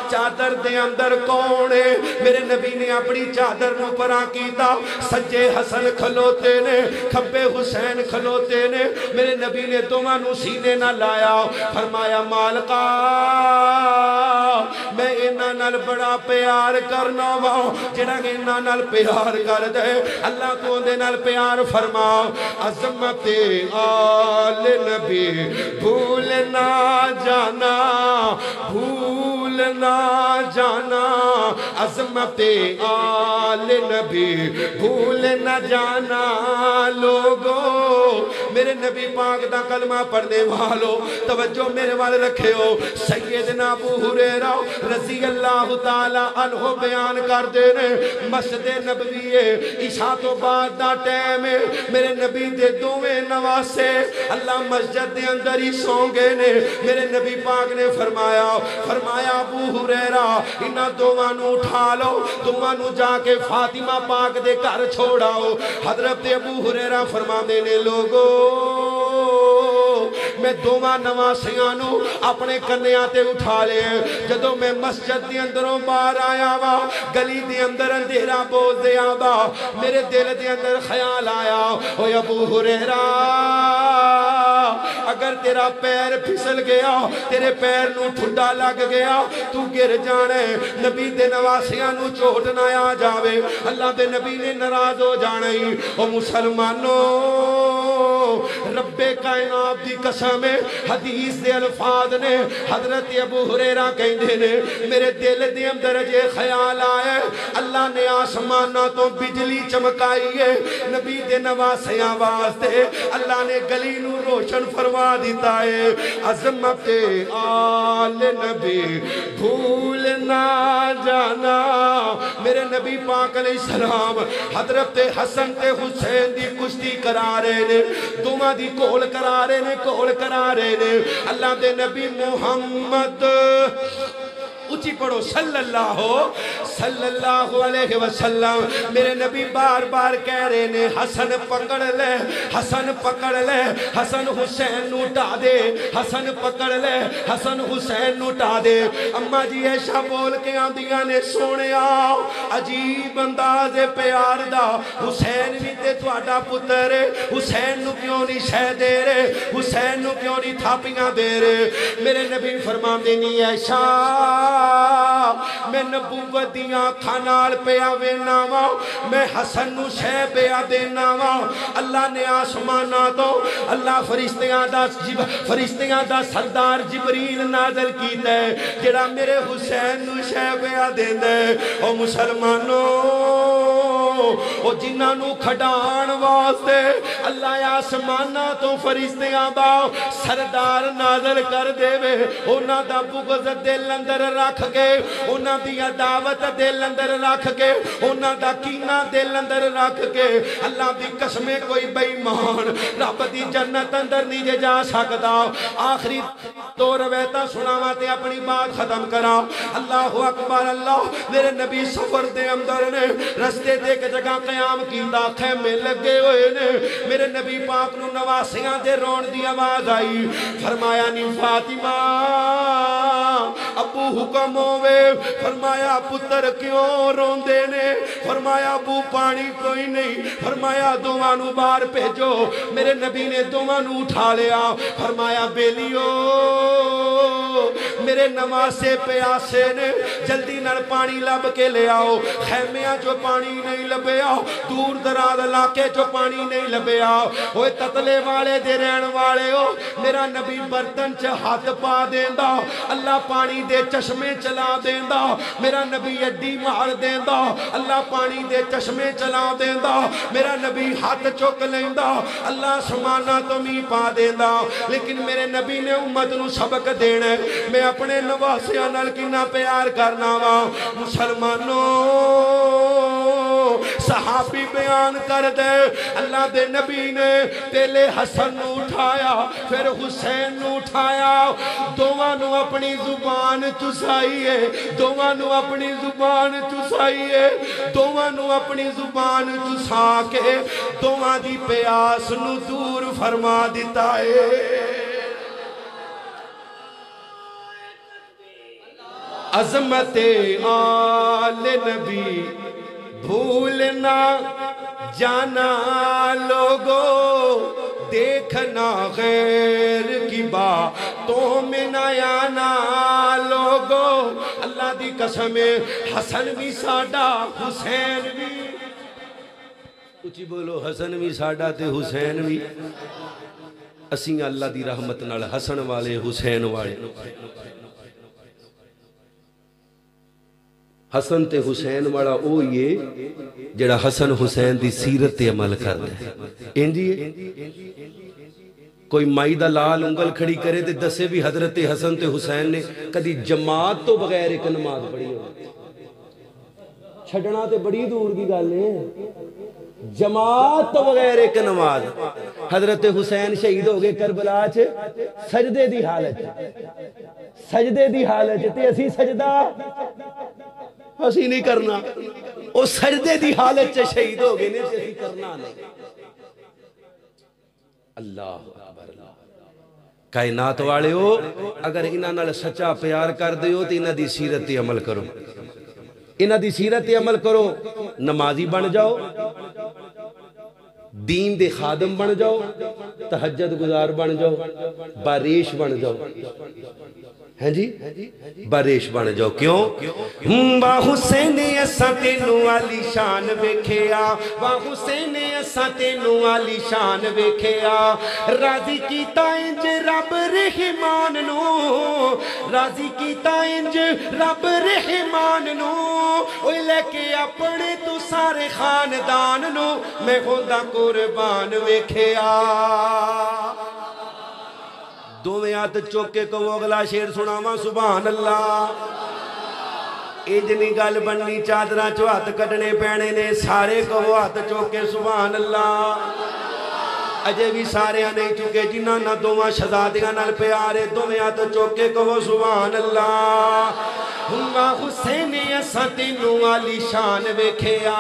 چادر دے اندر کون ہے میرے نبی نے اپنی چادر نو پرا کیتا سجے حسن کھلوتے نے کھبے حسین کھلوتے نے میرے نبی نے دونوں نو سینے نہ لایا فرمایا مالکا میں انہاں نال بڑا پیار کرنا وا جڑا انہاں نال پیار کر دے اللہ تو دے نال پیار فرما عظمت آل نبی بھول نہ جانا بھول نہ جانا عظمت آل نبی بھول نہ جانا لوگو میرے نبی پاک دا کلمہ پڑھنے والو توجہ میرے والے رکھے ہو سیدنا ابو ہریرہ رضی اللہ تعالی عنہ بیان کر دینے مسجد نبوی عشاء تو بعد دا ٹیم میرے نبی دے دوویں نواسے اللہ مسجد دے اندر ہی سونگے نے میرے نبی پاک نے فرمایا ابو ہریرہ انہاں دوواں نو اٹھا لو تمہاں نو جا کے فاطمہ پاک دے گھر چھوڑاؤ حضرت ابو ہریرہ فرما دینے لوگو میں دوواں نواسیاں اپنے کنیاں تے اٹھا لے جدو میں مسجد دی اندروں باہر آیا وا گلی دی اندر اندھیرا بول دیا وا میرے دل دی اندر خیال آیا اوہ ابو ہریرہ اگر تیرا پیر پھسل گیا تیرے پیر نو ٹھڈا لگ گیا تو گر جانے نبی دے نواسیاں نو چوٹ نہ آ جاوے اللہ دے نبی نے ناراض ہو جانے او مسلمانوں رب کائنات دی قسم حدیث دے الفاظ نے حضرت ابو ہریرہ کہندے نے میرے دل دے اندر جے خیال آئے اللہ نے آسمانہ تو بجلی چمکائی ہے نبی دے نواسیاں واسطے اللہ نے گلی نو روشن فرما دیتا ہے عظمت آل نبی بھول نہ جانا میرے نبی پاک علیہ السلام حضرت حسن تے حسین دی کشتی کرا رہے نے دوما دی کول کرا رہے نے اللہ دے نبی محمد اچھی پڑھو صلی اللہ علیہ وسلم میرے نبی بار بار کہہ رہے نے حسن پکڑ لے حسن حسین نو ٹا دے حسن پکڑ لے حسن حسین نو ٹا دے اماں جی ایشا بول کے آندیاں نے سونے آؤ عجیب انداز پیار دا حسین بھی تے تواڈا پتر حسین نو کیوں نہیں شہ دے رہے حسین نو کیوں نہیں تھاپیاں دے رہے میرے نبی فرمان دینی ایشا میں نبوت دیاں کھانال پیا وینا وا میں حسن نو شہ پیا دینا وا اللہ نے آسمانہ تو اللہ فرشتیاں دا سردار جبریل نازل کیتا ہے جڑا میرے حسین نو شہ پیا دیندے او مسلمانوں او جنہاں نو کھڈان واسطے اللہ آسمانہ تو فرشتیاں دا سردار نازل کر دے وے انہاں دا بغض دل اندر رکھ کے انہاں دی عداوت دل اندر رکھ کے انہاں دا کینہ دل اندر رکھ کے اللہ دی قسمیں کوئی بے ایمان رب دی جنت اندر نہیں جا سکتا آخری دو روایتاں سناواں تے اپنی بات ختم کرا اللہ اکبر اللہ میرے نبی سفر دے اندر نے رستے دے کے جگہ قیام کیتا خیمے لگے ہوئے نے میرے نبی پاک نو نواسیاں دے رون دی آواز آئی فرمایا نی فاطمہ ابو حکم ہوئے فرمایا پتر کیوں روندے نے فرمایا ابو پانی کوئی نہیں فرمایا دوانو بار بھیجو میرے نبی نے دوانو اٹھا لیا فرمایا بیلیو میرے نواسے پیاسے نے جلدی نر پانی لب کے لے آؤ خیمیاں جو پانی نہیں لبے آؤ دور دراز علاقے جو پانی نہیں لبے آؤ ہوئے تتلے والے دے رہن والے ہو میرا نبی برتن چ ہاتھ پا دیندہ اللہ پانی دے چشمے چلا دیندہ میرا نبی اڈی مار دیندہ اللہ پانی دے چشمے چلا دیندہ میرا نبی ہاتھ چک لیندہ اللہ سمانہ تو می پا دیندہ لیکن میرے نبی نے امت نو سبق دینے میں اپنے نواسیاں نال کنا پیار کرنا وا مسلمانوں صحابی بیان کر دے اللہ دے نبی نے پہلے حسن نو اٹھایا پھر حسین نو اٹھایا دوواں نو اپنی زبان چسائیے دوواں نو اپنی زبان چسائیے دوواں نو اپنی زبان چسا کے دوواں دی پیاس نو دور فرما دیتا ہے عظمت آل نبی بھولنا جانا لوگو دیکھنا غیر کی باتوں میں نہ آنا لوگو اللہ دی قسم حسن بھی ساڈا حسین بھی اچھی بولو حسن بھی ساڈا تے حسین بھی اسیں اللہ دی رحمت نال حسن والے حسین والے حسن تے حسین والا او یہ جڑا حسن حسین دی سیرت تے عمل کر دے انجی کوئی مائی دا لال انگل کھڑی کرے تے دسے بھی حضرت حسن تے حسین نے کدی جماعت تو بغیر ایک نماز پڑھی ہو چھڑنا تے بڑی دور کی گل ہے جماعت تو بغیر ایک نماز حضرت حسین شہید ہو گئے کربلا چ سجدے دی حالت تے اسی سجدہ اسی نہیں کرنا او سجدے دی حالت چ شہید ہو گئے نے اسی کرنا نہیں اللہ اکبر کائنات والے ہو اگر انہاں نال سچا پیار کر دیو تے انہاں دی سیرت تے عمل کرو انہاں دی سیرت تے عمل کرو نمازی بن جاؤ دین دے خادم بن جاؤ، تہجد گزار بن جاؤ، باریش بن جاؤ، ہیں جی باریش بن جاؤ. کیوں؟ با حسین اساں تینوں عالی شان ویکھیا، با حسین اساں تینوں عالی شان ویکھیا. راضی کیتا انج رب رحمان نو، راضی کیتا انج رب رحمان نو، اوہ لے کے اپنے تو سارے خاندان نو میں خدا قربان ویکھیا. دو میں ہاتھ چوکے کو اگلا شیر سناواں سبحان اللہ. ایجنی گل بننی چادرہ چو ہاتھ کٹنے پینے نے سارے کو ہاتھ چوکے سبحان اللہ. اجے بھی سارے نہیں چکے جنہ نہ دوواں شہزادیاں نال پیارے دو میں ہاتھ چوکے کو سبحان اللہ. ہما حسین اساں تینوں عالی شان ویکھیا.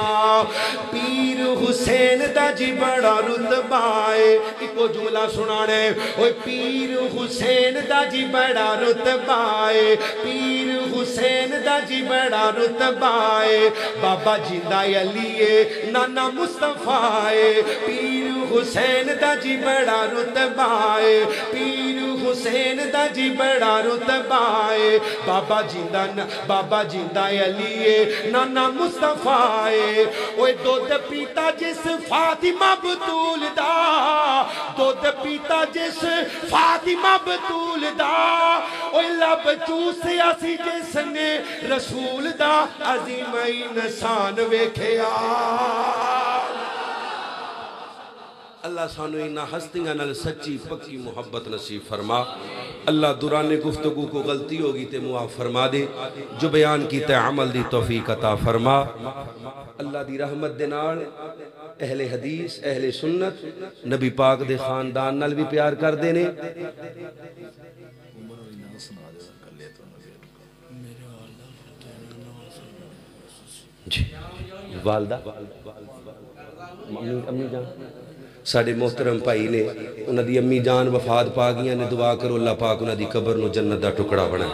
پیر حسین دا جی بڑا رتبہ ہے. ایکو جملہ سنانے اوہ پیر حسین دا جی بڑا رتبہ ہے. پیر حسین دا جی بڑا رتبہ ہے. بابا جیندہ علی ہے نانا مصطفیٰ ہے. پیر حسین دا جی بڑا رتبہ ہے. پیر حسین دا جی بڑا رتبہ ہے. بابا جیندہ علی ہے نانا مصطفیٰ ہے. اوہ دودھ پیتا جس فاطمہ بطول دا، دودھ پیتا جس فاطمہ بطول دا، اوہ لب چوسیا سی جس نے رسول دا عظیم انسان ویکھیا. اللہ سانو انہا ہستیاں نال سچی پکی محبت نصیب فرما. اللہ دوران گفتگو کو غلطی ہوگی تے معاف فرما دے. جو بیان کی تے عمل دی توفیق عطا فرما. اللہ دی رحمت دے نال اہل حدیث اہل سنت نبی پاک دے خاندان نال بھی پیار کر دینے. جی والدہ امی جان ساڑھے محترم پائی نے انہاں دی امی جان وفات پا گیا نے. دعا کرو اللہ پاک انہاں دی قبر نو جنت دا ٹکڑا بنا.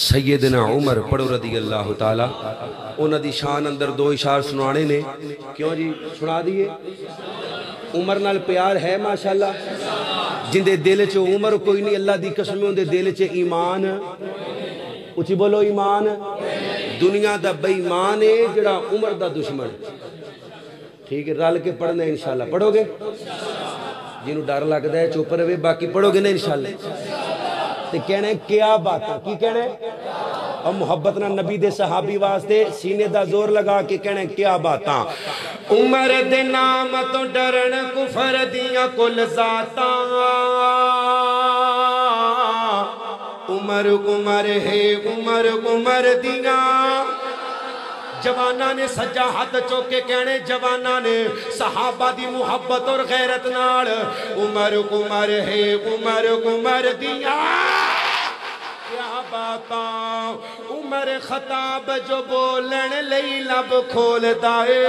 سیدنا عمر پڑھو رضی اللہ تعالی. انہاں دی شان اندر دو اشار سنانے نے. کیوں جی سنا دیئے؟ عمر نال پیار ہے ماشاءاللہ. جن دے دل چو عمر کوئی نہیں اللہ دی قسمیں ان دے دل چے ایمان. اچھی بولو ایمان. دنیا دا بے ایمان ہے جڑا عمر دا دشمن. ٹھیک ہے رال کے پڑھنا ہے انشاءاللہ. پڑھو گے؟ جنہوں ڈر لگتا ہے چوپ روے باقی پڑھو گے نا انشاءاللہ. تے کہنا ہے کیا باتاں کی کہنا ہے؟ اور محبت نہ نبی دے صحابی واسطے سینے دا زور لگا کے کہنا ہے کیا باتاں. عمر دے نام تو ڈرن کفر دیاں کل ذاتاں. عمر ہے عمر دیاں. جوانہ نے سجا ہاتھ چوکے کہنے جوانہ نے صحابہ دی محبت اور غیرت نال. عمر ہے عمر دیاں کیا باتاں. عمر خطاب جو بولن لئی لب کھول دائے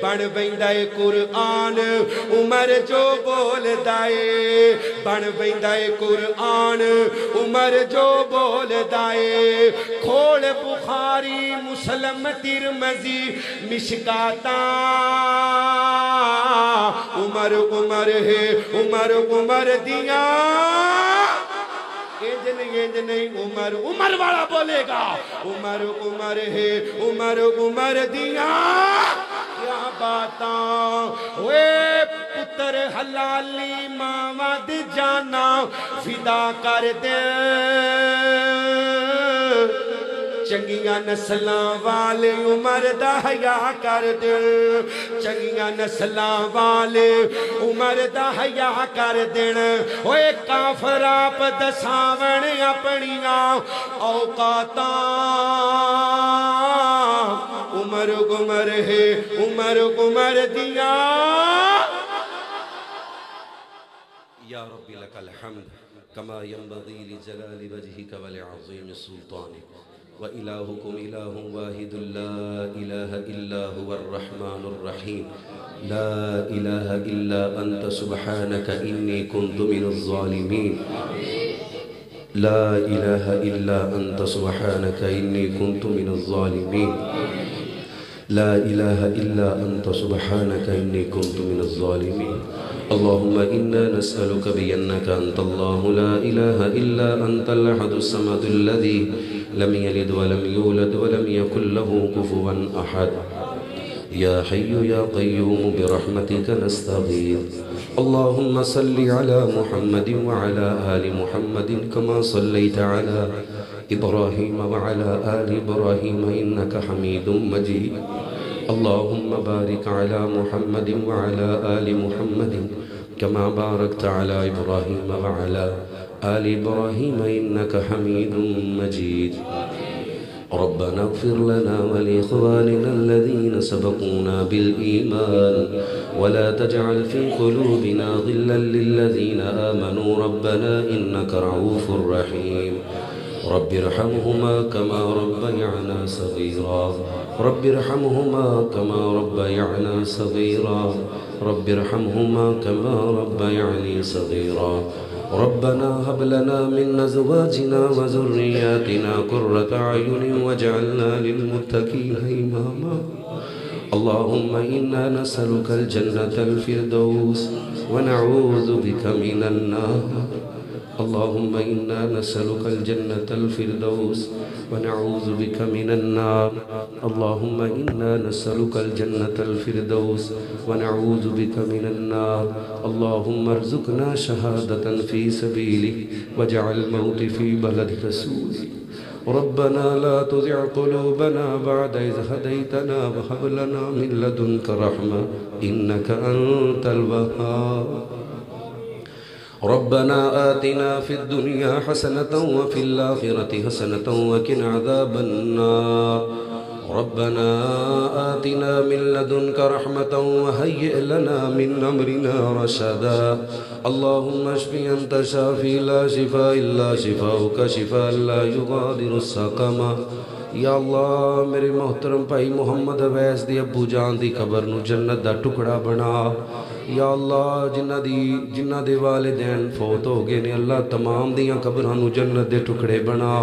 بن بیندائے قرآن. عمر جو بول دائے بن بیندائے قرآن. عمر جو بول دائے کھول بخاری مسلم ترمذی مشکاتاں. عمر ہے عمر دیاں. انج نہیں عمر والا بولے گا. عمر ہے عمر دیاں کیا باتاں. وے پتر حلالی ماما دی جانا فدا کر دے. چنگیاں نسلاں والے عمر دا حیا کر دے. چنگیاں نسلاں والے عمر دا حیا کر دین. اوے کافر آپ دساون اپنیاں اوقاتاں. عمر ہے عمر دیاں. یا ربی لک الحمد کما ينبغي لجلال وجهك ولعظیم سلطانك. وإلهكم إله واحد لا إله إلا هو الرحمن الرحيم. لا إله إلا أنت سبحانك إني كنت من الظالمين. لا إله إلا أنت سبحانك إني كنت من الظالمين. لا إله إلا أنت سبحانك إني كنت من الظالمين. اللهم إنا نسألك بأنك أنت الله لا إله إلا أنت الأحد الصمد الذي لم يلد ولم يولد ولم يكن له كفوا أحد. يا حي يا قيوم برحمتك نستغيث. اللهم صل على محمد وعلى آل محمد كما صليت على إبراهيم وعلى آل إبراهيم إنك حميد مجيد. اللهم بارك على محمد وعلى آل محمد كما باركت على إبراهيم وعلى آل إبراهيم إنك حميد مجيد. ربنا اغفر لنا ولإخواننا الذين سبقونا بالإيمان ولا تجعل في قلوبنا غلا للذين آمنوا ربنا إنك رؤوف رحيم. رب ارحمهما كما ربيانا صغيرا. رب ارحمهما كما ربيانا صغيرا. رب ارحمهما كما ربياني صغيرا. ربنا هب لنا من أزواجنا وذرياتنا قرة أعين واجعلنا للمتقين إماما. اللهم إنا نسألك الجنة الفردوس ونعوذ بك من النار. اللهم إنا نسألك الجنة الفردوس ونعوذ بك من النار. اللهم إنا نسألك الجنة الفردوس ونعوذ بك من النار. اللهم ارزقنا شهادة في سبيلك واجعل الموت في بلد رسولك. ربنا لا تزغ قلوبنا بعد إذ هديتنا وهب لنا من لدنك رحمة إنك أنت الوهاب. ربنا آتنا في الدنيا حسنة وفي الآخرة حسنة وقنا عذاب النار. ربنا آتنا من لدنك رحمة وهيئ لنا من أمرنا رشدا. اللهم اشف أنت شافي لا شفاء إلا شفاؤك شفاء لا يغادر سقما. یا اللہ میرے محترم بھائی محمد اویس دی ابو جان دی قبر نو جنت دا ٹکڑا بنا. یا اللہ جنہ دے والدین فوت ہو گئے نے اللہ تمام دیاں قبراں نو جنت دے ٹکڑے بنا.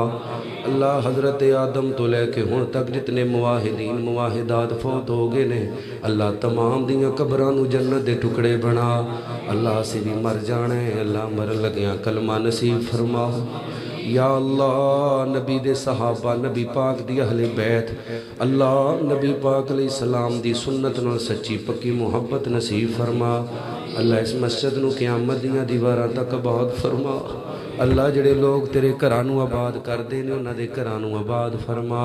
اللہ حضرت آدم تو لے کے ہن تک جتنے موحدین موحدات فوت ہو گئے نے اللہ تمام دیاں قبراں نو جنت دے ٹکڑے بنا. اللہ اسی بھی مر جانے اللہ مرن لگیاں کلمہ نصیب فرما. یا اللہ نبی دے صحابہ نبی پاک دی اہل بیت اللہ نبی پاک علیہ السلام دی سنت نال سچی پکی محبت نصیب فرما. اللہ اس مسجد نو قیامت دیاں دیواراں تک آباد فرما. اللہ جڑے لوگ تیرے گھراں نو آباد کردے نے انہاں دے گھراں نو آباد فرما.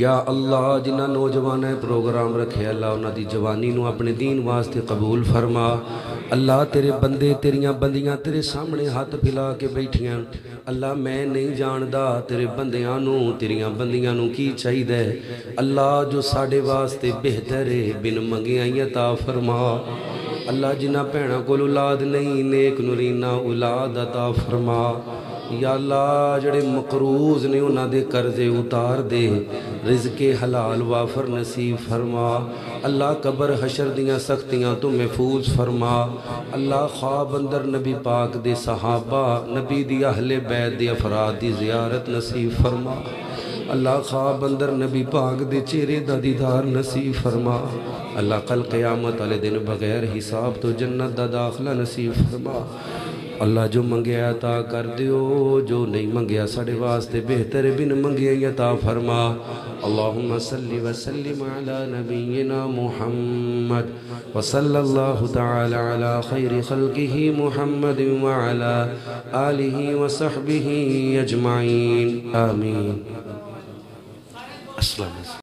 یا اللہ جنہ نوجوانہ پروگرام رکھے اللہ انہاں دی جوانی نو اپنے دین واسطے قبول فرما. اللہ تیرے بندے تیریاں بندیاں تیرے سامنے ہاتھ پھیلا کے بیٹھیاں. اللہ میں نہیں جاندا تیرے بندیاں نو تیریاں بندیاں نو کی چاہیے. اللہ جو ساڈے واسطے بہتر ہے بن منگیاں عطا فرما. اللہ جنہ بھیناں کول اولاد نہیں نیک نورینہ اولاد عطا فرما. یا اللہ جڑے مقروض نے انہاں دے قرضے اتار دے. رزق حلال وافر نصیب فرما. اللہ قبر حشر دیاں سختیاں تو محفوظ فرما. اللہ خواب اندر نبی پاک دے صحابہ نبی دی اہل بیت دے افراد دی زیارت نصیب فرما. اللہ خواب اندر نبی پاک دے چہرے دا دیدار نصیب فرما. اللہ کل قیامت والے دن بغیر حساب تو جنت دا داخلہ نصیب فرما. اللہ جو منگیا عطا کر دیو جو نہیں منگیا ساڑے واسطے بہتر بن منگیا عطا فرما. اللہم صلی وسلم علی نبینا محمد وصلی اللہ تعالی علی خیر خلقہ محمد وعلی آلہ وصحبہ اجمعین آمین. السلام علیکم.